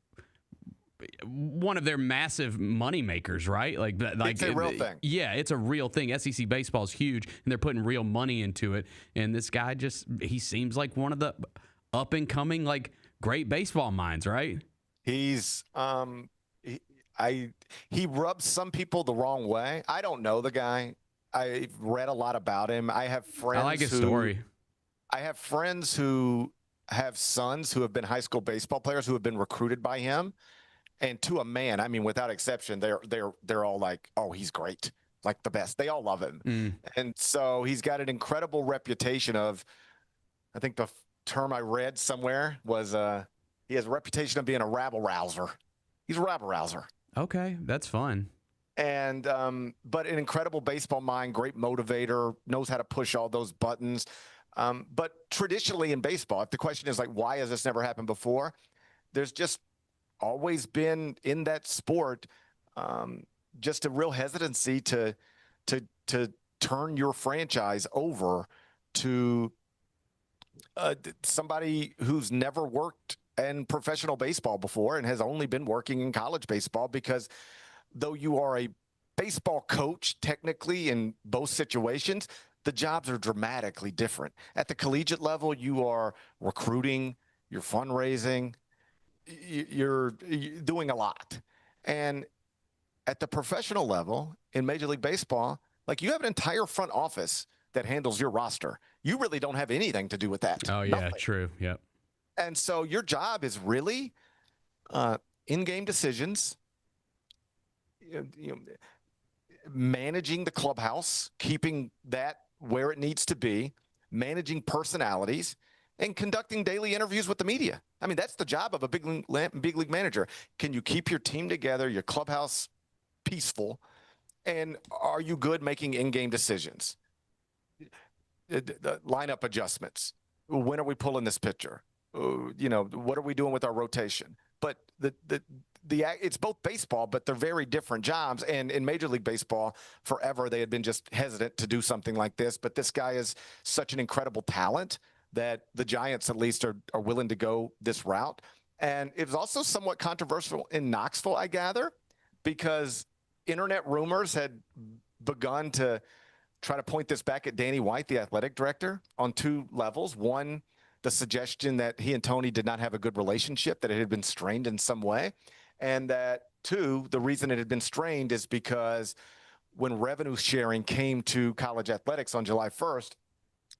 Speaker 6: one of their massive money makers, right? Like
Speaker 5: it's a real thing.
Speaker 6: Yeah, it's a real thing. SEC baseball is huge, and they're putting real money into it. And this guy he seems like one of the up and coming, like great baseball minds, right?
Speaker 5: He's he rubs some people the wrong way. I don't know the guy. I've read a lot about him. I have friends.
Speaker 6: I like his story.
Speaker 5: I have friends who have sons who have been high school baseball players who have been recruited by him. And to a man, I mean, without exception, they're all like, oh, he's great, like the best. They all love him. And so he's got an incredible reputation of, I think the term I read somewhere was he has a reputation of being a rabble-rouser. He's a rabble-rouser.
Speaker 6: Okay, that's fun.
Speaker 5: And but an incredible baseball mind, great motivator, knows how to push all those buttons. But traditionally in baseball, if the question is like, why has this never happened before? There's just always been in that sport just a real hesitancy to turn your franchise over to somebody who's never worked in professional baseball before and has only been working in college baseball, because though you are a baseball coach technically in both situations, the jobs are dramatically different. At the collegiate level, you are recruiting, you're fundraising, you're doing a lot. And at the professional level in Major League Baseball, like you have an entire front office that handles your roster. You really don't have anything to do with that.
Speaker 6: Oh, yeah, true. Yep.
Speaker 5: And so your job is really in-game decisions, managing the clubhouse, keeping that where it needs to be, managing personalities, and conducting daily interviews with the media. I mean, that's the job of a big league manager. Can you keep your team together, your clubhouse peaceful, and are you good making in-game decisions? The lineup adjustments. When are we pulling this pitcher? What are we doing with our rotation? But it's both baseball, but they're very different jobs. And in Major League Baseball, forever they had been just hesitant to do something like this. But this guy is such an incredible talent that the Giants at least are willing to go this route. And it was also somewhat controversial in Knoxville, I gather, because internet rumors had begun to try to point this back at Danny White, the athletic director, on two levels. One, the suggestion that he and Tony did not have a good relationship, that it had been strained in some way. And that, two, the reason it had been strained is because when revenue sharing came to college athletics on July 1st,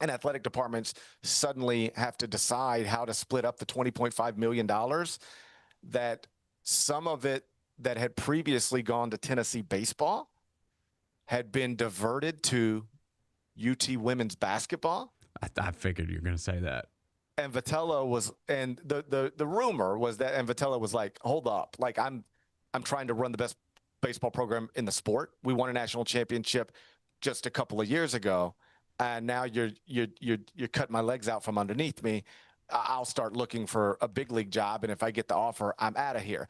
Speaker 5: and athletic departments suddenly have to decide how to split up the $20.5 million, that some of it that had previously gone to Tennessee baseball had been diverted to UT women's basketball.
Speaker 6: I figured you were going to say that.
Speaker 5: And Vitello was, and the rumor was that, and Vitello was like, hold up, like I'm trying to run the best baseball program in the sport. We won a national championship just a couple of years ago. And now you're cutting my legs out from underneath me. I'll start looking for a big league job, and if I get the offer, I'm out of here.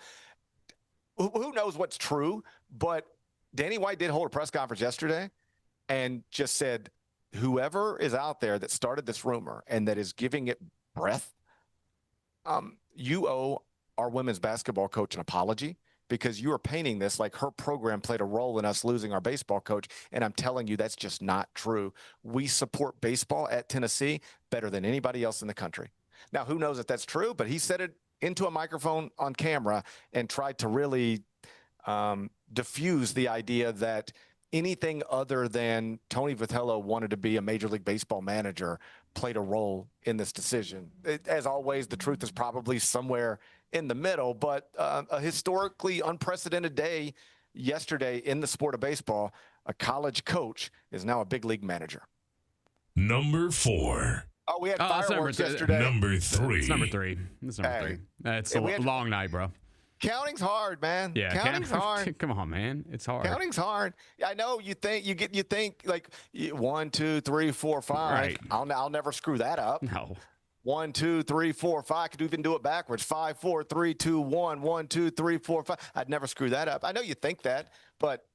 Speaker 5: Who knows what's true? But Danny White did hold a press conference yesterday and just said, whoever is out there that started this rumor and that is giving it breath, you owe our women's basketball coach an apology, because you are painting this like her program played a role in us losing our baseball coach. And I'm telling you, that's just not true. We support baseball at Tennessee better than anybody else in the country. Now, who knows if that's true, but he said it into a microphone on camera and tried to really diffuse the idea that anything other than Tony Vitello wanted to be a Major League Baseball manager played a role in this decision. As always, the truth is probably somewhere in the middle, but a historically unprecedented day yesterday in the sport of baseball. A college coach is now a big league manager.
Speaker 4: Number 4.
Speaker 5: Oh, we had fireworks yesterday.
Speaker 4: Number 3.
Speaker 6: It's number 3. It's number 3. It's a long night, bro.
Speaker 5: Counting's hard, man.
Speaker 6: Yeah,
Speaker 5: counting's hard.
Speaker 6: Come on, man. It's hard.
Speaker 5: Counting's hard. I know you think like 1, 2, 3, 4, 5.
Speaker 6: Right.
Speaker 5: I'll never screw that up.
Speaker 6: No.
Speaker 5: 1, 2, 3, 4, 5. I could even do it backwards. 5, 4, 3, 2, 1. 1, 2, 3, 4, 5. I'd never screw that up. I know you think that, but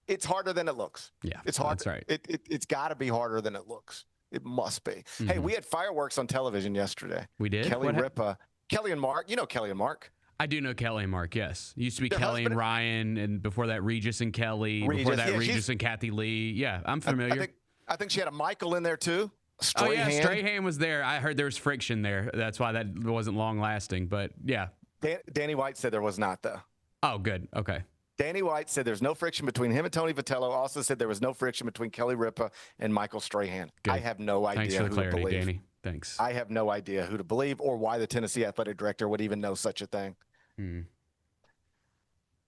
Speaker 5: it's harder than it looks.
Speaker 6: Yeah,
Speaker 5: it's hard.
Speaker 6: That's right.
Speaker 5: It's got to be harder than it looks. It must be. Mm-hmm. Hey, we had fireworks on television yesterday.
Speaker 6: We did?
Speaker 5: Kelly Ripa. Kelly and Mark. You know Kelly and Mark.
Speaker 6: I do know Kelly and Mark, yes. Used to be Kelly and Ryan, and before that, Regis and Kelly. Before that, Regis and Kathy Lee. Yeah, I'm familiar.
Speaker 5: I think she had a Michael in there, too. Strahan.
Speaker 6: Strahan was there. I heard there was friction there. That's why that wasn't long-lasting, but yeah.
Speaker 5: Danny White said there was not, though.
Speaker 6: Oh, good. Okay.
Speaker 5: Danny White said there's no friction between him and Tony Vitello. Also said there was no friction between Kelly Ripa and Michael Strahan. Good. I have no idea.
Speaker 6: Thanks for the clarity,
Speaker 5: who to believe.
Speaker 6: Danny. Thanks.
Speaker 5: I have no idea who to believe or why the Tennessee athletic director would even know such a thing.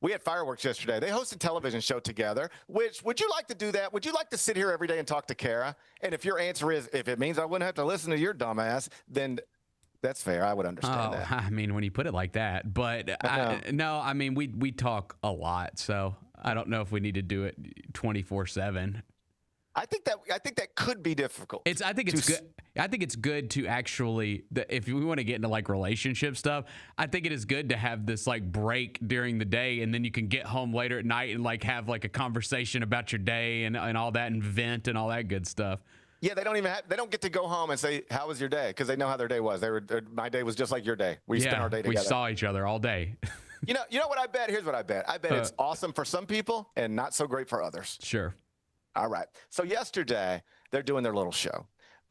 Speaker 5: We had fireworks yesterday. They hosted a television show together. Which, would you like to do that? Would you like to sit here every day and talk to Kara? And if your answer is, if it means I wouldn't have to listen to your dumbass, then that's fair. I would understand that.
Speaker 6: I mean, when you put it like that, but I mean, we talk a lot, so I don't know if we need to do it 24/7.
Speaker 5: I think that could be difficult.
Speaker 6: I think it's good to actually, if we want to get into like relationship stuff, I think it is good to have this like break during the day, and then you can get home later at night and like have like a conversation about your day and all that, and vent and all that good stuff.
Speaker 5: Yeah, they don't get to go home and say, how was your day? Because they know how their day was. My day was just like your day. We spent our day together.
Speaker 6: We saw each other all day.
Speaker 5: You know what I bet? Here's what I bet. I bet it's awesome for some people and not so great for others.
Speaker 6: Sure.
Speaker 5: All right. So yesterday, they're doing their little show,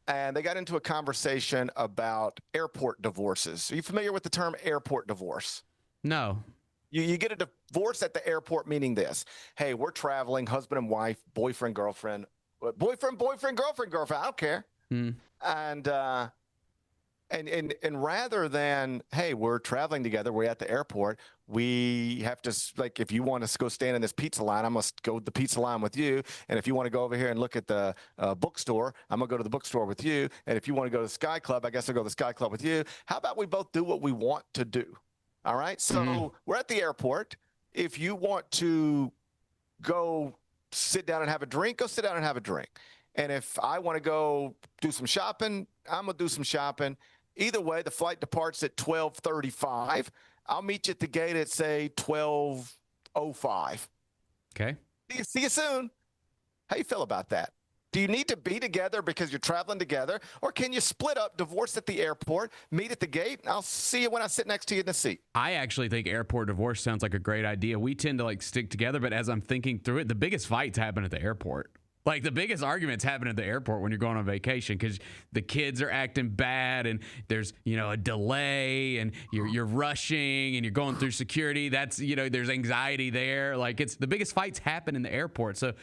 Speaker 5: and they got into a conversation about airport divorces. Are you familiar with the term airport divorce?
Speaker 6: No.
Speaker 5: You get a divorce at the airport, meaning this. Hey, we're traveling, husband and wife, boyfriend, girlfriend, girlfriend. I don't care. And rather than, hey, we're traveling together, we're at the airport, we have to, like, if you want to go stand in this pizza line, I must go to the pizza line with you. And if you want to go over here and look at the bookstore, I'm going to go to the bookstore with you. And if you want to go to the Sky Club, I guess I'll go to the Sky Club with you. How about we both do what we want to do? All right? So we're at the airport. If you want to go sit down and have a drink, go sit down and have a drink. And if I want to go do some shopping, I'm going to do some shopping. Either way, the flight departs at 12:35. I'll meet you at the gate at, say, 12:05.
Speaker 6: Okay.
Speaker 5: See you soon. How you feel about that? Do you need to be together because you're traveling together? Or can you split up, divorce at the airport, meet at the gate, and I'll see you when I sit next to you in the seat?
Speaker 6: I actually think airport divorce sounds like a great idea. We tend to, like, stick together, but as I'm thinking through it, the biggest fights happen at the airport. Like, the biggest arguments happen at the airport when you're going on vacation because the kids are acting bad and there's, a delay and you're rushing and you're going through security. That's, there's anxiety there. Like, the biggest fights happen in the airport. So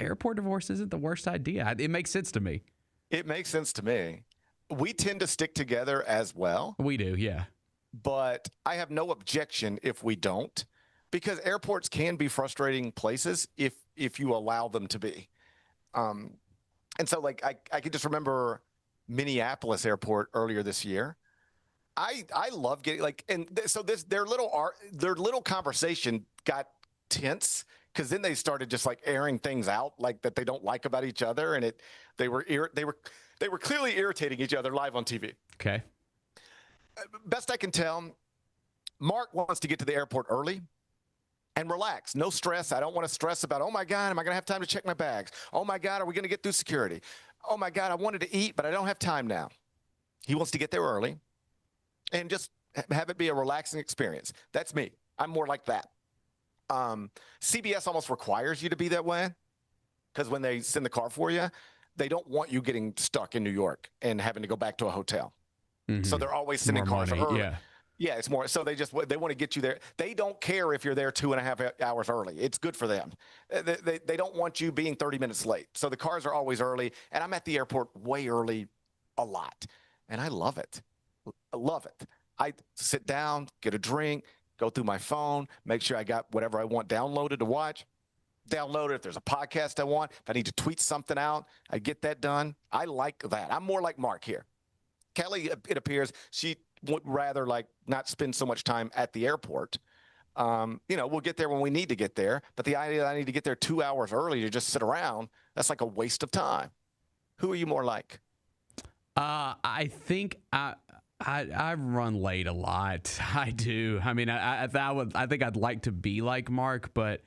Speaker 6: airport divorce isn't the worst idea. It makes sense to me.
Speaker 5: It makes sense to me. We tend to stick together as well.
Speaker 6: We do, yeah.
Speaker 5: But I have no objection if we don't, because airports can be frustrating places if you allow them to be. And so, like, I could just remember Minneapolis airport earlier this year. I love getting, like, and so their little conversation got tense because then they started just like airing things out like that they don't like about each other, and they were clearly irritating each other live on TV.
Speaker 6: Okay.
Speaker 5: Best I can tell, Mark wants to get to the airport early and relax. No stress. I don't want to stress about, oh, my God, am I going to have time to check my bags? Oh, my God, are we going to get through security? Oh, my God, I wanted to eat, but I don't have time now. He wants to get there early and just have it be a relaxing experience. That's me. I'm more like that. CBS almost requires you to be that way because when they send the car for you, they don't want you getting stuck in New York and having to go back to a hotel. Mm-hmm. So they're always sending cars early. Yeah, it's more. So they want to get you there. They don't care if you're there 2.5 hours early. It's good for them. They don't want you being 30 minutes late. So the cars are always early, and I'm at the airport way early a lot, and I love it. I love it. I sit down, get a drink, go through my phone, make sure I got whatever I want downloaded to watch. Download it. If there's a podcast I want, if I need to tweet something out, I get that done. I like that. I'm more like Mark here. Kelly, it appears, she would rather not spend so much time at the airport. We'll get there when we need to get there, but the idea that I need to get there 2 hours early to just sit around, that's like a waste of time. Who are you more like?
Speaker 6: I think I run late a lot. I do. I mean, I think I'd like to be like Mark, but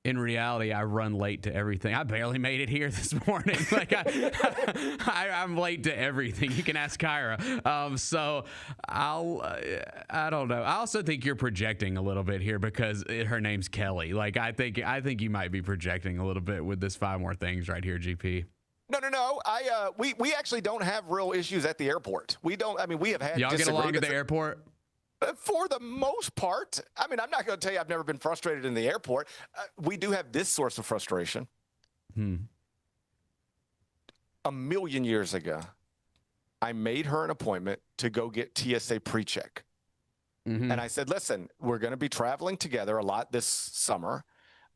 Speaker 6: in reality, I run late to everything. I barely made it here this morning. I'm late to everything. You can ask Kyra. So I don't know. I also think you're projecting a little bit here because her name's Kelly. I think you might be projecting a little bit with this 5 more things right here, GP.
Speaker 5: No. We actually don't have real issues at the airport. We don't. I mean, we have had.
Speaker 6: Y'all get along at the airport?
Speaker 5: For the most part. I mean, I'm not going to tell you I've never been frustrated in the airport. We do have this source of frustration. A million years ago, I made her an appointment to go get TSA pre-check. And I said, listen, we're going to be traveling together a lot this summer.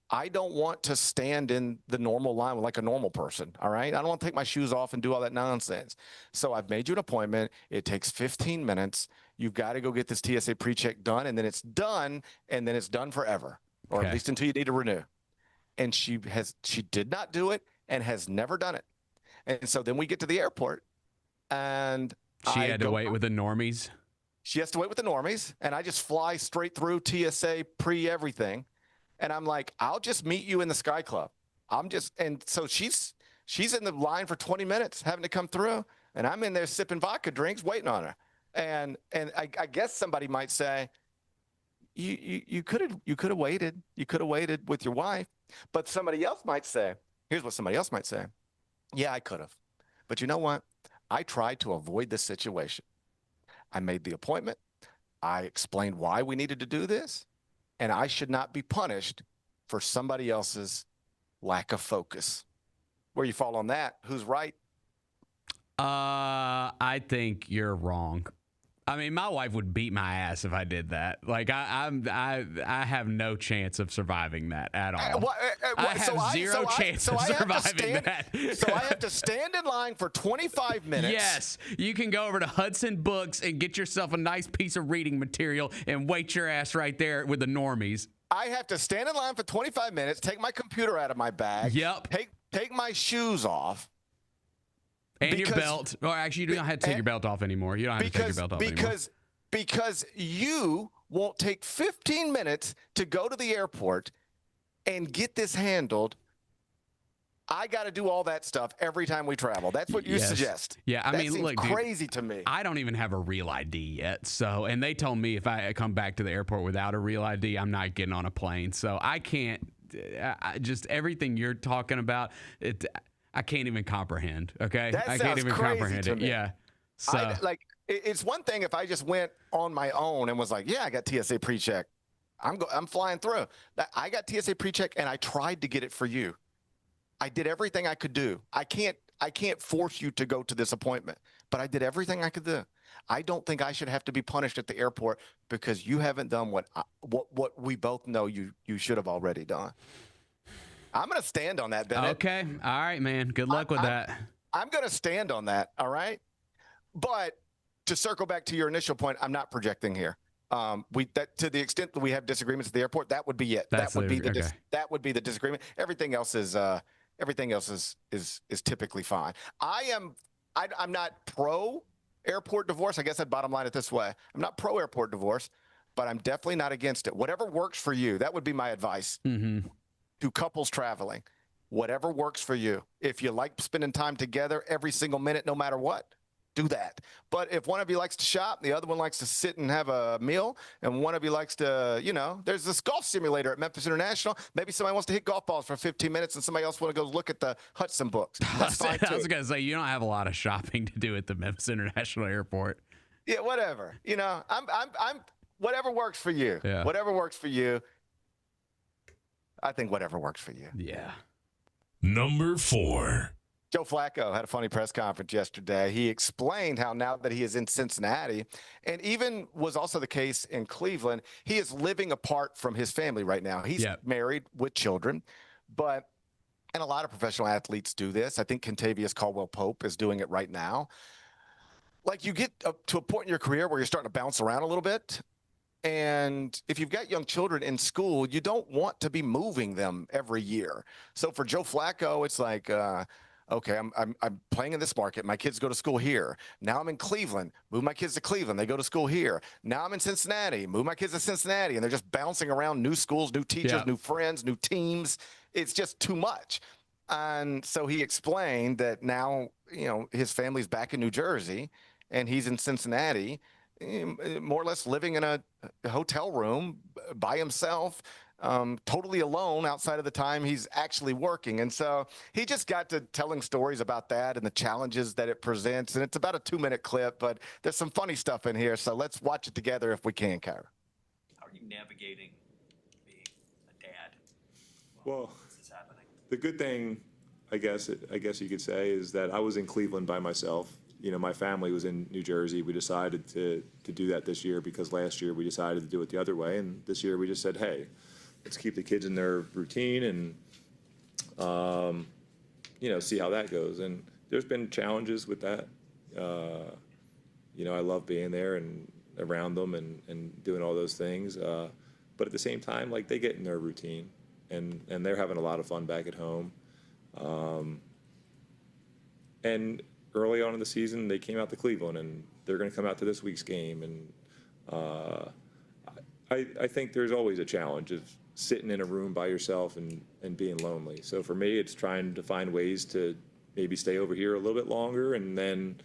Speaker 5: I don't want to stand in the normal line like a normal person, all right? I don't want to take my shoes off and do all that nonsense. So I've made you an appointment. It takes 15 minutes. You've got to go get this TSA pre-check done, and then it's done, and then it's done forever, or at least until you need to renew. And she did not do it and has never done it. And so then we get to the airport, and
Speaker 6: she had to wait with the normies.
Speaker 5: She has to wait with the normies, and I just fly straight through TSA pre-everything. And I'm like, I'll just meet you in the Sky Club. And so she's in the line for 20 minutes having to come through, and I'm in there sipping vodka drinks waiting on her. And I guess somebody might say, you could have waited. You could have waited with your wife. But somebody else might say, here's what somebody else might say. Yeah, I could have. But you know what? I tried to avoid this situation. I made the appointment. I explained why we needed to do this. And I should not be punished for somebody else's lack of focus. Where you fall on that? Who's right?
Speaker 6: I think you're wrong. I mean, my wife would beat my ass if I did that. I have no chance of surviving that at all. I have zero chance of surviving that.
Speaker 5: So I have to stand in line for 25 minutes.
Speaker 6: Yes, you can go over to Hudson Books and get yourself a nice piece of reading material and wait your ass right there with the normies.
Speaker 5: I have to stand in line for 25 minutes, take my computer out of my bag.
Speaker 6: Yep.
Speaker 5: Take my shoes off.
Speaker 6: And your belt. Or actually, you don't have to take your belt off anymore. You don't have to take your belt off anymore.
Speaker 5: Because you won't take 15 minutes to go to the airport and get this handled. I got to do all that stuff every time we travel. That's what you suggest.
Speaker 6: Yeah, I mean, look, dude,
Speaker 5: crazy to me.
Speaker 6: I don't even have a real ID yet. So, and they told me if I come back to the airport without a real ID, I'm not getting on a plane. So I can't. Just everything you're talking about, I can't even comprehend. Okay, I can't even comprehend it. Yeah. So
Speaker 5: it's one thing if I just went on my own and was like, yeah, I got TSA pre-check. I'm flying through. I got TSA pre-check and I tried to get it for you. I did everything I could do. I can't force you to go to this appointment, but I did everything I could do. I don't think I should have to be punished at the airport because you haven't done what we both know you should have already done. I'm going to stand on that, Bennett.
Speaker 6: Okay. All right, man. Good luck with that.
Speaker 5: I'm going to stand on that. All right. But to circle back to your initial point, I'm not projecting here. To the extent that we have disagreements at the airport, that would be it. That would be the disagreement. Everything else is typically fine. I'm not pro airport divorce. I guess I'd bottom line it this way. I'm not pro airport divorce, but I'm definitely not against it. Whatever works for you. That would be my advice. To couples traveling, whatever works for you. If you like spending time together every single minute, no matter what, do that. But if one of you likes to shop, the other one likes to sit and have a meal, and one of you likes to, there's this golf simulator at Memphis International. Maybe somebody wants to hit golf balls for 15 minutes and somebody else want to go look at the Hudson Books. That's fine too.
Speaker 6: I was going to say, you don't have a lot of shopping to do at the Memphis International Airport.
Speaker 5: Yeah, whatever. I'm whatever works for you.
Speaker 6: Yeah.
Speaker 5: Whatever works for you. I think whatever works for you.
Speaker 6: Yeah.
Speaker 4: Number 4.
Speaker 5: Joe Flacco had a funny press conference yesterday. He explained how now that he is in Cincinnati, and even was also the case in Cleveland, he is living apart from his family right now. He's married with children, and a lot of professional athletes do this. I think Kentavious Caldwell-Pope is doing it right now. Like, you get up to a point in your career where you're starting to bounce around a little bit. And if you've got young children in school, you don't want to be moving them every year. So for Joe Flacco, it's like, okay, I'm playing in this market. My kids go to school here. Now I'm in Cleveland. Move my kids to Cleveland. They go to school here. Now I'm in Cincinnati. Move my kids to Cincinnati. And they're just bouncing around new schools, new teachers, new friends, new teams. It's just too much. And so he explained that now, his family's back in New Jersey and he's in Cincinnati, more or less living in a hotel room by himself, totally alone outside of the time he's actually working. And so he just got to telling stories about that and the challenges that it presents. And it's about a 2-minute clip, but there's some funny stuff in here. So let's watch it together if we can, Kyra.
Speaker 21: How are you navigating being a dad?
Speaker 22: Well,
Speaker 21: this is happening.
Speaker 22: The good thing, I guess you could say, is that I was in Cleveland by myself. My family was in New Jersey. We decided to do that this year because last year we decided to do it the other way. And this year we just said, hey, let's keep the kids in their routine and, see how that goes. And there's been challenges with that. I love being there and around them and doing all those things. But at the same time, like, they get in their routine and they're having a lot of fun back at home. And early on in the season, they came out to Cleveland, and they're going to come out to this week's game. And I think there's always a challenge of sitting in a room by yourself and being lonely. So for me, it's trying to find ways to maybe stay over here a little bit longer and then,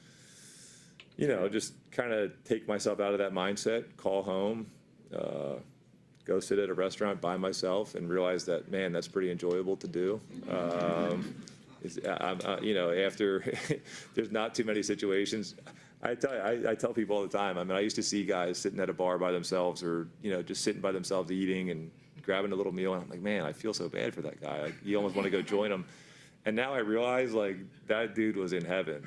Speaker 22: just kind of take myself out of that mindset, call home, go sit at a restaurant by myself and realize that, man, that's pretty enjoyable to do. After there's not too many situations. I tell people all the time. I used to see guys sitting at a bar by themselves, or just sitting by themselves eating and grabbing a little meal, and I'm like, man, I feel so bad for that guy. Like, you almost want to go join him. And now I realize, like, that dude was in heaven.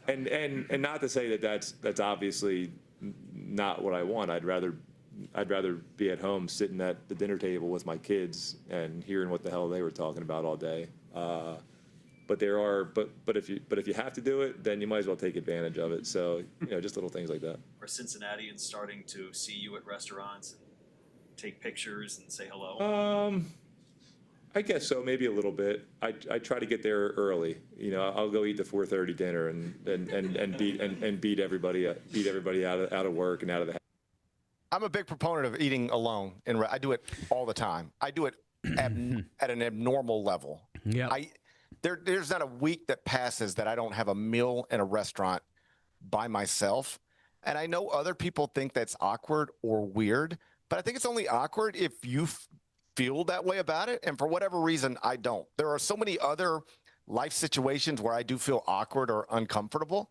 Speaker 22: And not to say that that's obviously not what I want. I'd rather be at home sitting at the dinner table with my kids and hearing what the hell they were talking about all day. But if you have to do it, then you might as well take advantage of it. So, just little things like that.
Speaker 21: Are Cincinnatians starting to see you at restaurants and take pictures and say hello?
Speaker 22: I guess so, maybe a little bit. I try to get there early. I'll go eat the 4:30 dinner and beat everybody out of work and out of the house.
Speaker 5: I'm a big proponent of eating alone, and I do it all the time. I do it at an abnormal level.
Speaker 6: Yeah.
Speaker 5: There's not a week that passes that I don't have a meal in a restaurant by myself. And I know other people think that's awkward or weird, but I think it's only awkward if you feel that way about it. And for whatever reason, I don't. There are so many other life situations where I do feel awkward or uncomfortable.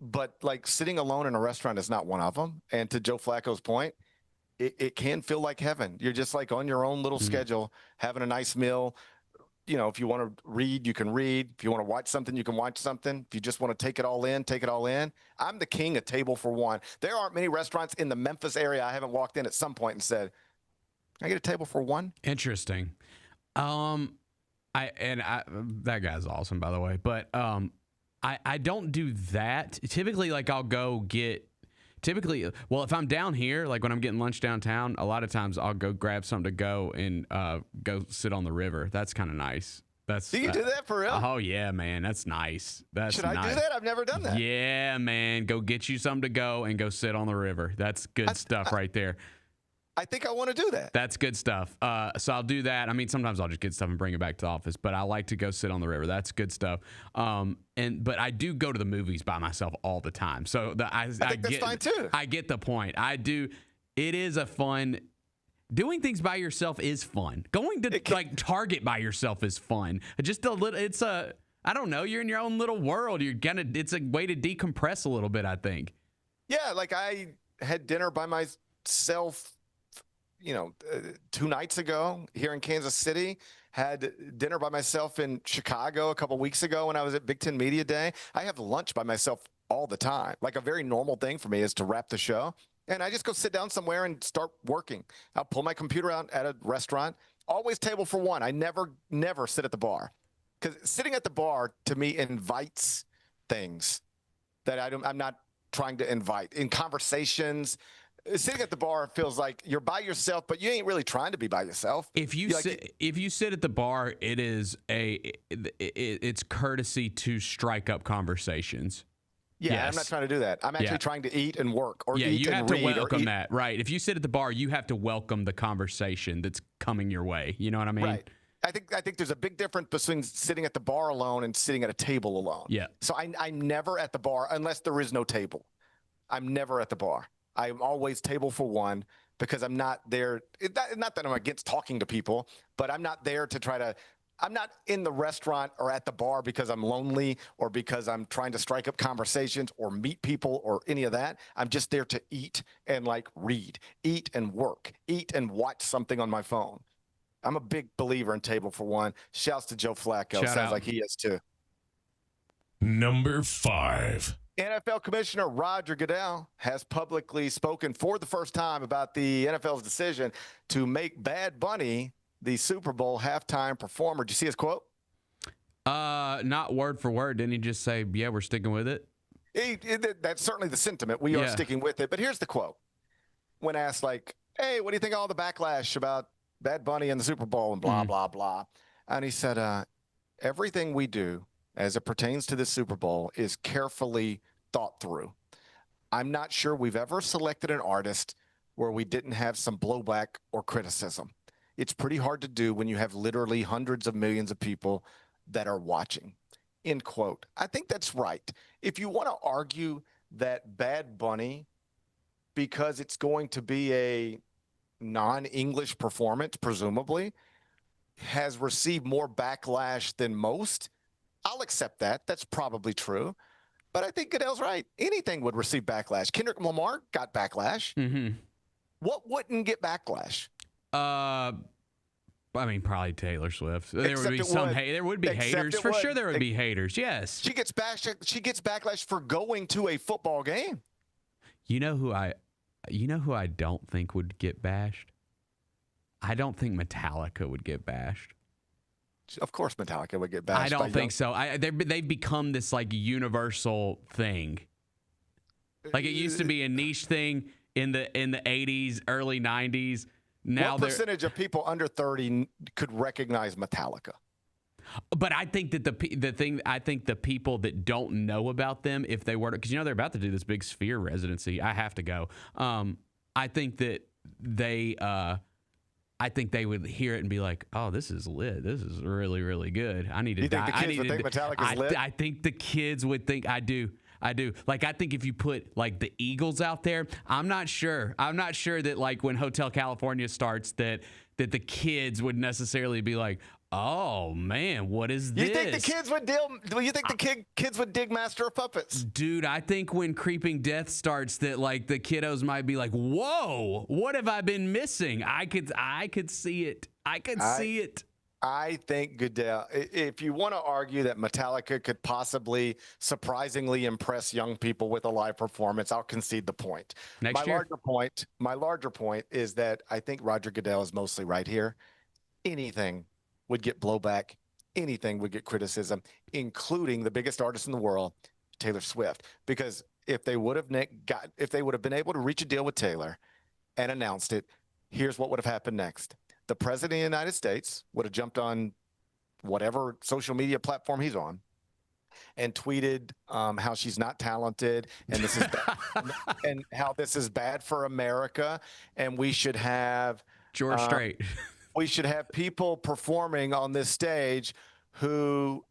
Speaker 5: But like sitting alone in a restaurant is not one of them. And to Joe Flacco's point, it can feel like heaven. You're just like on your own little schedule, having a nice meal. If you want to read, you can read. If you want to watch something, you can watch something. If you just want to take it all in, take it all in. I'm the king of table for one. There aren't many restaurants in the Memphis area I haven't walked in at some point and said, can I get a table for one?
Speaker 6: Interesting. That guy's awesome, by the way. But I don't do that. Typically, like, I'll go get if I'm down here, like when I'm getting lunch downtown, a lot of times I'll go grab something to go and go sit on the river. That's kind of nice.
Speaker 5: Do you do that for real?
Speaker 6: Oh, yeah, man. That's nice.
Speaker 5: Should I do that? I've never done that.
Speaker 6: Yeah, man. Go get you something to go and go sit on the river. That's good stuff right there.
Speaker 5: I think I want to do that.
Speaker 6: That's good stuff. So I'll do that. I mean, sometimes I'll just get stuff and bring it back to the office, but I like to go sit on the river. That's good stuff. But I do go to the movies by myself all the time. So I think that's fine too. I get the point. I do. It is a fun. Doing things by yourself is fun. Going to like Target by yourself is fun. Just a little. I don't know. You're in your own little world. It's a way to decompress a little bit, I think.
Speaker 5: Yeah, like I had dinner by myself, 2 nights ago here in Kansas City. Had dinner by myself in Chicago a couple weeks ago when I was at Big Ten Media Day. I have lunch by myself all the time. Like a very normal thing for me is to wrap the show. And I just go sit down somewhere and start working. I'll pull my computer out at a restaurant. Always table for one. I never sit at the bar. Because sitting at the bar, to me, invites things that I'm not trying to invite. In conversations, sitting at the bar feels like you're by yourself, but you ain't really trying to be by yourself.
Speaker 6: If you sit at the bar, it's courtesy to strike up conversations.
Speaker 5: Yeah,
Speaker 6: yes.
Speaker 5: I'm not trying to do that. I'm actually trying to eat and work or eat and read.
Speaker 6: Yeah, you have to welcome that, right? If you sit at the bar, you have to welcome the conversation that's coming your way. You know what I mean?
Speaker 5: Right. I think there's a big difference between sitting at the bar alone and sitting at a table alone.
Speaker 6: Yeah.
Speaker 5: So I'm never at the bar unless there is no table. I'm never at the bar. I'm always table for one because I'm not there. Not that I'm against talking to people, but I'm not there to try to. I'm not in the restaurant or at the bar because I'm lonely or because I'm trying to strike up conversations or meet people or any of that. I'm just there to eat and read, eat and work, eat and watch something on my phone. I'm a big believer in table for one. Shouts to Joe Flacco.
Speaker 6: Shout
Speaker 5: Sounds
Speaker 6: out.
Speaker 5: like he is too.
Speaker 4: Number 5.
Speaker 5: NFL Commissioner Roger Goodell has publicly spoken for the first time about the NFL's decision to make Bad Bunny the Super Bowl halftime performer. Did you see his quote?
Speaker 6: Not word for word. Didn't he just say, yeah, we're sticking with it?
Speaker 5: That's certainly the sentiment. We are sticking with it. But here's the quote. When asked, hey, what do you think of all the backlash about Bad Bunny and the Super Bowl and blah, blah, blah. And he said, everything we do as it pertains to the Super Bowl is carefully thought through. I'm not sure we've ever selected an artist where we didn't have some blowback or criticism. It's pretty hard to do when you have literally hundreds of millions of people that are watching, end quote. I think that's right. If you want to argue that Bad Bunny, because it's going to be a non-English performance, presumably, has received more backlash than most, I'll accept that. That's probably true. But I think Goodell's right. Anything would receive backlash. Kendrick Lamar got backlash.
Speaker 6: Mm-hmm.
Speaker 5: What wouldn't get backlash?
Speaker 6: Probably Taylor Swift. There would be there would be haters. For sure there would be haters, yes.
Speaker 5: She gets backlash for going to a football game.
Speaker 6: You know who I don't think would get bashed? I don't think Metallica would get bashed.
Speaker 5: Of course Metallica would get bashed.
Speaker 6: I don't think so. They've become this universal thing. It used to be a niche thing in the 80s, early 90s. Now
Speaker 5: what percentage of people under 30 could recognize Metallica?
Speaker 6: But I think that the people that don't know about them, if they were to, because they're about to do this big Sphere residency, I have to go. I think that I think they would hear it and be like, "Oh, this is lit. This is really, really good. I need to."
Speaker 5: You think the kids would think Metallica's lit?
Speaker 6: I think the kids would think. I do. I think if you put the Eagles out there, I'm not sure that when Hotel California starts that the kids would necessarily be like, oh man, what is this?
Speaker 5: You think the kids would kids would dig Master of Puppets?
Speaker 6: Dude, I think when Creeping Death starts that the kiddos might be like, whoa, what have I been missing? I could see it. See it.
Speaker 5: I think Goodell, if you want to argue that Metallica could possibly surprisingly impress young people with a live performance, I'll concede the point. My larger point is that I think Roger Goodell is mostly right here. Anything would get blowback. Anything would get criticism, including the biggest artist in the world, Taylor Swift. Because if they would have been able to reach a deal with Taylor and announced it, here's what would have happened next. The president of the United States would have jumped on whatever social media platform he's on and tweeted how she's not talented and this is bad, and how this is bad for America, and we should have
Speaker 6: George Strait.
Speaker 5: We should have people performing on this stage who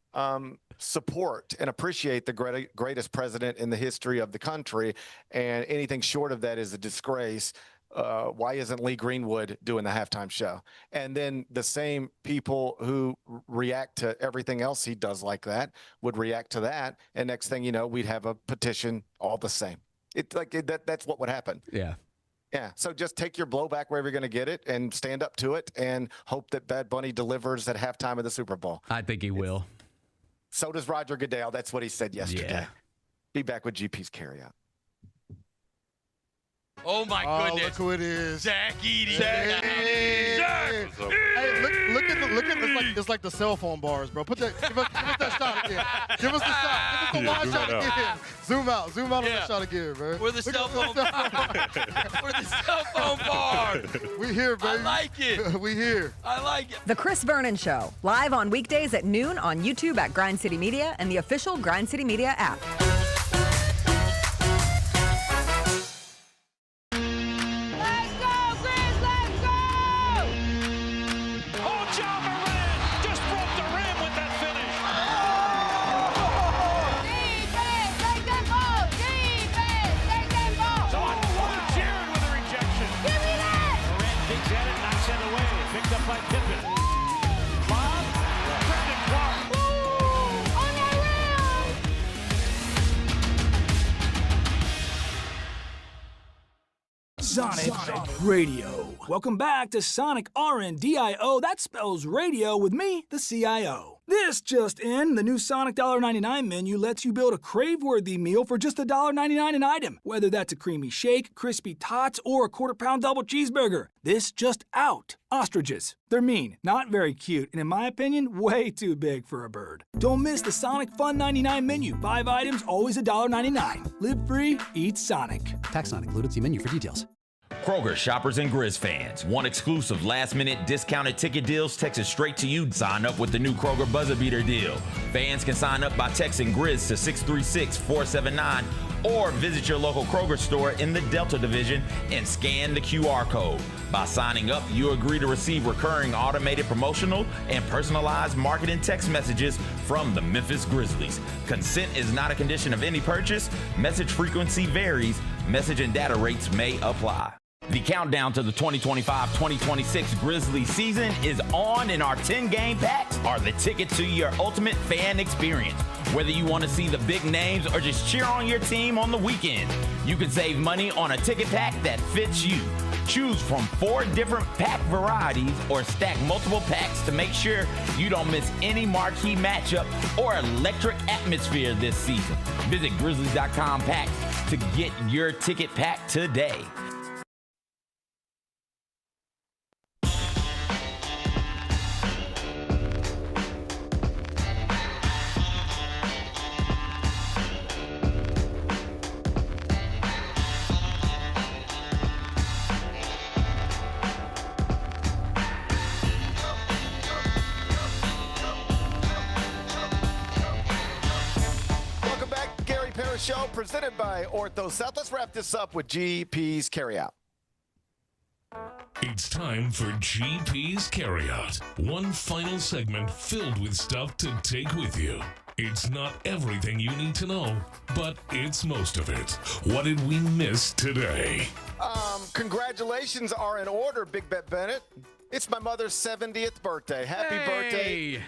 Speaker 5: support and appreciate the greatest president in the history of the country, and anything short of that is a disgrace. why isn't Lee Greenwood doing the halftime show? And then the same people who react to everything else he does like that would react to that. And next thing you know, we'd have a petition all the same. That's what would happen.
Speaker 6: Yeah.
Speaker 5: Yeah. So just take your blowback wherever you're going to get it and stand up to it and hope that Bad Bunny delivers at halftime of the Super Bowl.
Speaker 6: I think he will.
Speaker 5: So does Roger Goodell. That's what he said yesterday.
Speaker 6: Yeah.
Speaker 5: Be back with GP's carryout.
Speaker 18: Oh my goodness!
Speaker 9: Look who it is.
Speaker 18: Zach Edey.
Speaker 9: Hey, look at it's like the cell phone bars, bro. Give us that shot again. Give us the shot. Give us the wide shot again. Zoom out on that shot again, bro.
Speaker 18: We're the cell phone bar. We're the cell phone bar.
Speaker 9: We here, baby.
Speaker 18: I like it.
Speaker 9: We here.
Speaker 18: I like it.
Speaker 20: The Chris Vernon Show, live on weekdays at noon on YouTube at Grind City Media and the official Grind City Media app.
Speaker 1: Sonic Radio. Welcome back to Sonic RNDIO. That spells radio with me, the CIO. This just in, the new Sonic $1.99 menu lets you build a crave-worthy meal for just $1.99 an item, whether that's a creamy shake, crispy tots, or a quarter-pound double cheeseburger. This just out. Ostriches. They're mean, not very cute, and in my opinion, way too big for a bird. Don't miss the Sonic Fun 99 menu. 5 items, always $1.99. Live free, eat Sonic.
Speaker 2: Tax not included. See menu for details.
Speaker 7: Kroger shoppers and Grizz fans want exclusive last-minute discounted ticket deals texted straight to you. Sign up with the new Kroger Buzzer Beater deal. Fans can sign up by texting Grizz to 636-479 or visit your local Kroger store in the Delta Division and scan the QR code. By signing up, you agree to receive recurring automated promotional and personalized marketing text messages from the Memphis Grizzlies. Consent is not a condition of any purchase. Message frequency varies. Message and data rates may apply. The countdown to the 2025-2026 Grizzlies season is on, and our 10-game packs are the ticket to your ultimate fan experience. Whether you want to see the big names or just cheer on your team on the weekend, you can save money on a ticket pack that fits you. Choose from 4 different pack varieties or stack multiple packs to make sure you don't miss any marquee matchup or electric atmosphere this season. Visit Grizzlies.com packs to get your ticket pack today.
Speaker 5: Show presented by Ortho South. Let's wrap this up with GP's Carryout.
Speaker 4: It's time for GP's Carryout. One final segment filled with stuff to take with you. It's not everything you need to know, but it's most of it. What did we miss today?
Speaker 5: Congratulations are in order, Big Bet Bennett. It's my mother's 70th birthday. Happy birthday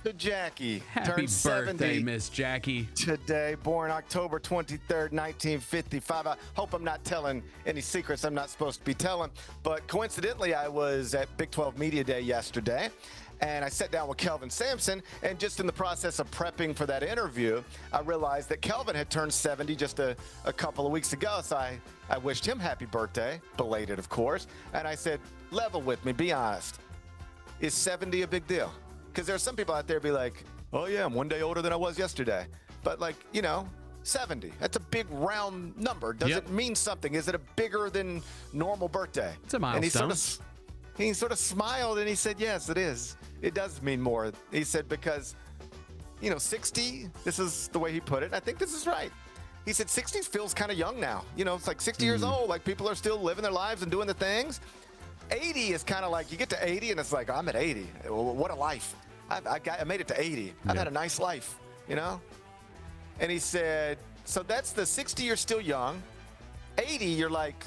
Speaker 5: to Jackie.
Speaker 6: Happy
Speaker 5: Turned
Speaker 6: birthday,
Speaker 5: 70
Speaker 6: Miss Jackie.
Speaker 5: today. Born October 23rd, 1955. I hope I'm not telling any secrets I'm not supposed to be telling. But coincidentally, I was at Big 12 Media Day yesterday, and I sat down with Kelvin Sampson, and just in the process of prepping for that interview, I realized that Kelvin had turned 70 just a couple of weeks ago, so I wished him happy birthday, belated, of course, and I said, level with me, be honest. Is 70 a big deal? Because there are some people out there be like, oh yeah, I'm one day older than I was yesterday. But 70, that's a big round number. Does it mean something? Is it a bigger than normal birthday?
Speaker 6: It's a milestone.
Speaker 5: And he sort of smiled and he said, yes, it is. It does mean more. He said, because, 60, this is the way he put it. I think this is right. He said 60 feels kind of young now. It's like 60 years old. Like people are still living their lives and doing the things. 80 is kind of like you get to 80 and it's like, I'm at 80. What a life. I made it to 80. I've had a nice life, And he said, so that's the 60, you're still young. 80, you're like,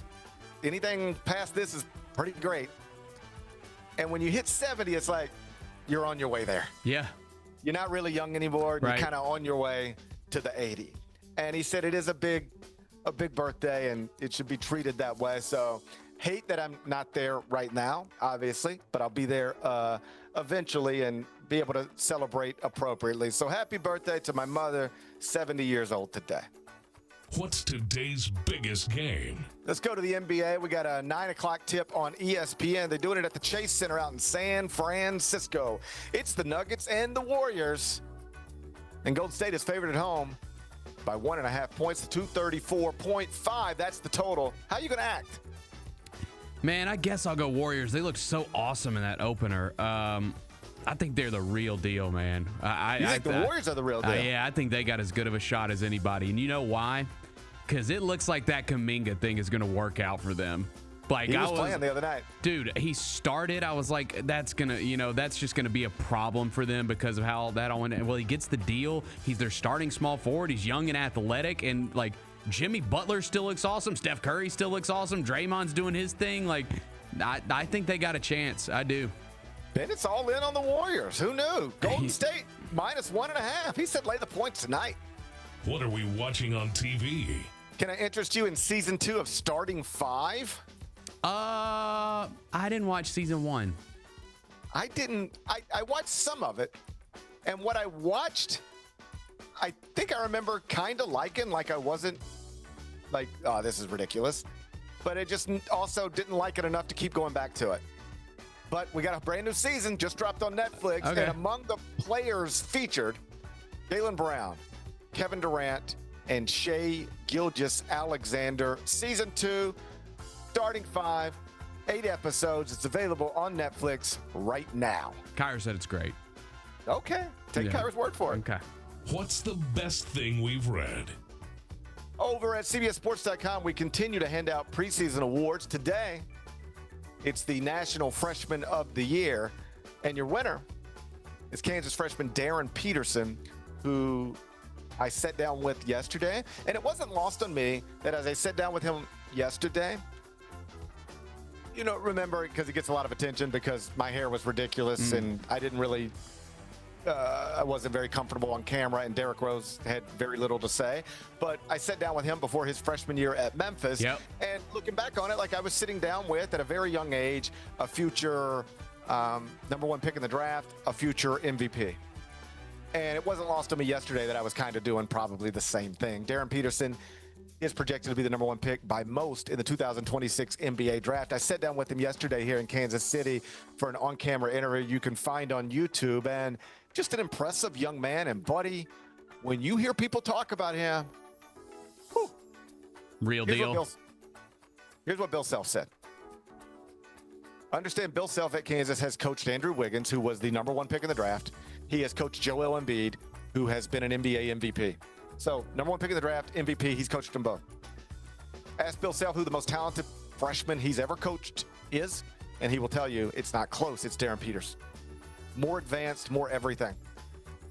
Speaker 5: Anything past this is pretty great. And when you hit 70, it's like you're on your way there.
Speaker 6: Yeah.
Speaker 5: You're not really young anymore.
Speaker 6: Right.
Speaker 5: You're kind of on your way to the 80. And he said it is a big birthday, and it should be treated that way. So hate that I'm not there right now, obviously, but I'll be there eventually and be able to celebrate appropriately. So happy birthday to my mother, 70 years old today.
Speaker 4: What's today's biggest game?
Speaker 5: Let's go to the NBA. We got a 9 o'clock tip on ESPN. They're doing it at the Chase Center out in San Francisco. It's the Nuggets and the Warriors. And Golden State is favored at home by 1.5 points to 234.5. That's the total. How are you going to act?
Speaker 6: Man, I guess I'll go Warriors. They look so awesome in that opener. I think they're the real deal, man.
Speaker 5: You think the Warriors are the real deal?
Speaker 6: Yeah, I think they got as good of a shot as anybody. And you know why? Because it looks like that Kuminga thing is going to work out for them. Like
Speaker 5: he was playing the other night.
Speaker 6: Dude, he started. I was like, that's just gonna be a problem for them because of how that all went. Well, he gets the deal. He's their starting small forward. He's young and athletic, and like Jimmy Butler still looks awesome. Steph Curry still looks awesome. Draymond's doing his thing. Like, I think they got a chance. I do.
Speaker 5: Bennett's all in on the Warriors. Who knew? Golden State minus 1.5. He said lay the points tonight.
Speaker 4: What are we watching on TV?
Speaker 5: Can I interest you in season 2 of Starting 5?
Speaker 6: I didn't watch season 1.
Speaker 5: I didn't. I watched some of it. And what I watched, I think I remember kind of liking. Like I wasn't like, oh, this is ridiculous. But I just also didn't like it enough to keep going back to it. But we got a brand new season just dropped on Netflix.
Speaker 6: Okay.
Speaker 5: And among the players featured, Jaylen Brown, Kevin Durant, and Shai Gilgeous-Alexander. Season 2, Starting 5, 8 episodes. It's available on Netflix right now.
Speaker 6: Kyra said it's great.
Speaker 5: Okay. Take Kyra's word for it.
Speaker 6: Okay.
Speaker 4: What's the best thing we've read?
Speaker 5: Over at CBSSports.com, we continue to hand out preseason awards. Today, it's the National Freshman of the Year. And your winner is Kansas freshman Darren Peterson, who I sat down with yesterday. And it wasn't lost on me that as I sat down with him yesterday, you know, remember, because he gets a lot of attention because my hair was ridiculous and I didn't really, I wasn't very comfortable on camera, and Derrick Rose had very little to say. But I sat down with him before his freshman year at Memphis.
Speaker 6: Yep.
Speaker 5: And looking back on it, like I was sitting down with, at a very young age, a future number 1 pick in the draft, a future MVP. And it wasn't lost on me yesterday that I was kind of doing probably the same thing. Darren Peterson is projected to be the number 1 pick by most in the 2026 NBA draft. I sat down with him yesterday here in Kansas City for an on-camera interview you can find on YouTube. And just an impressive young man. And, buddy, when you hear people talk about him, whew,
Speaker 6: real deal.
Speaker 5: Here's what Bill Self said. Understand Bill Self at Kansas has coached Andrew Wiggins, who was the number 1 pick in the draft. He has coached Joel Embiid, who has been an NBA MVP. So, number 1 pick in the draft, MVP, he's coached them both. Ask Bill Self who the most talented freshman he's ever coached is, and he will tell you it's not close. It's Darren Peterson. More advanced, more everything.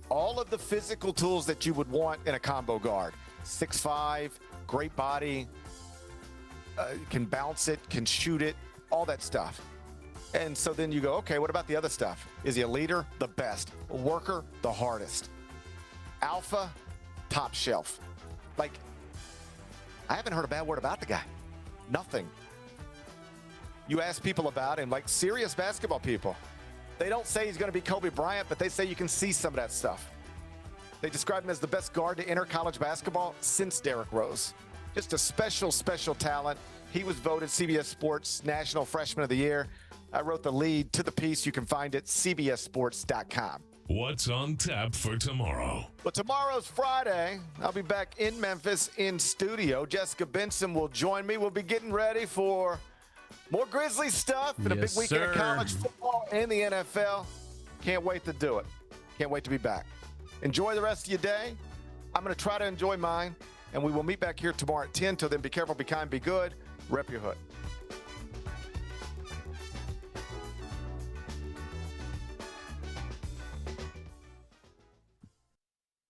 Speaker 5: All of the physical tools that you would want in a combo guard. 6'5", great body, can bounce it, can shoot it, all that stuff. And so then you go, okay, what about the other stuff? Is he a leader? The best. A worker? The hardest. Alpha? Top shelf. Like, I haven't heard a bad word about the guy. Nothing. You ask people about him, like serious basketball people. They don't say he's going to be Kobe Bryant, but they say you can see some of that stuff. They describe him as the best guard to enter college basketball since Derrick Rose. Just a special, special talent. He was voted CBS Sports National Freshman of the Year. I wrote the lead to the piece. You can find it cbssports.com.
Speaker 4: What's on tap for tomorrow?
Speaker 5: Well, tomorrow's Friday. I'll be back in Memphis in studio. Jessica Benson will join me. We'll be getting ready for more Grizzlies stuff and a big weekend of college football and the NFL. Can't wait to do it. Can't wait to be back. Enjoy the rest of your day. I'm going to try to enjoy mine, and we will meet back here tomorrow at 10. Till then, be careful, be kind, be good. Rep your hood.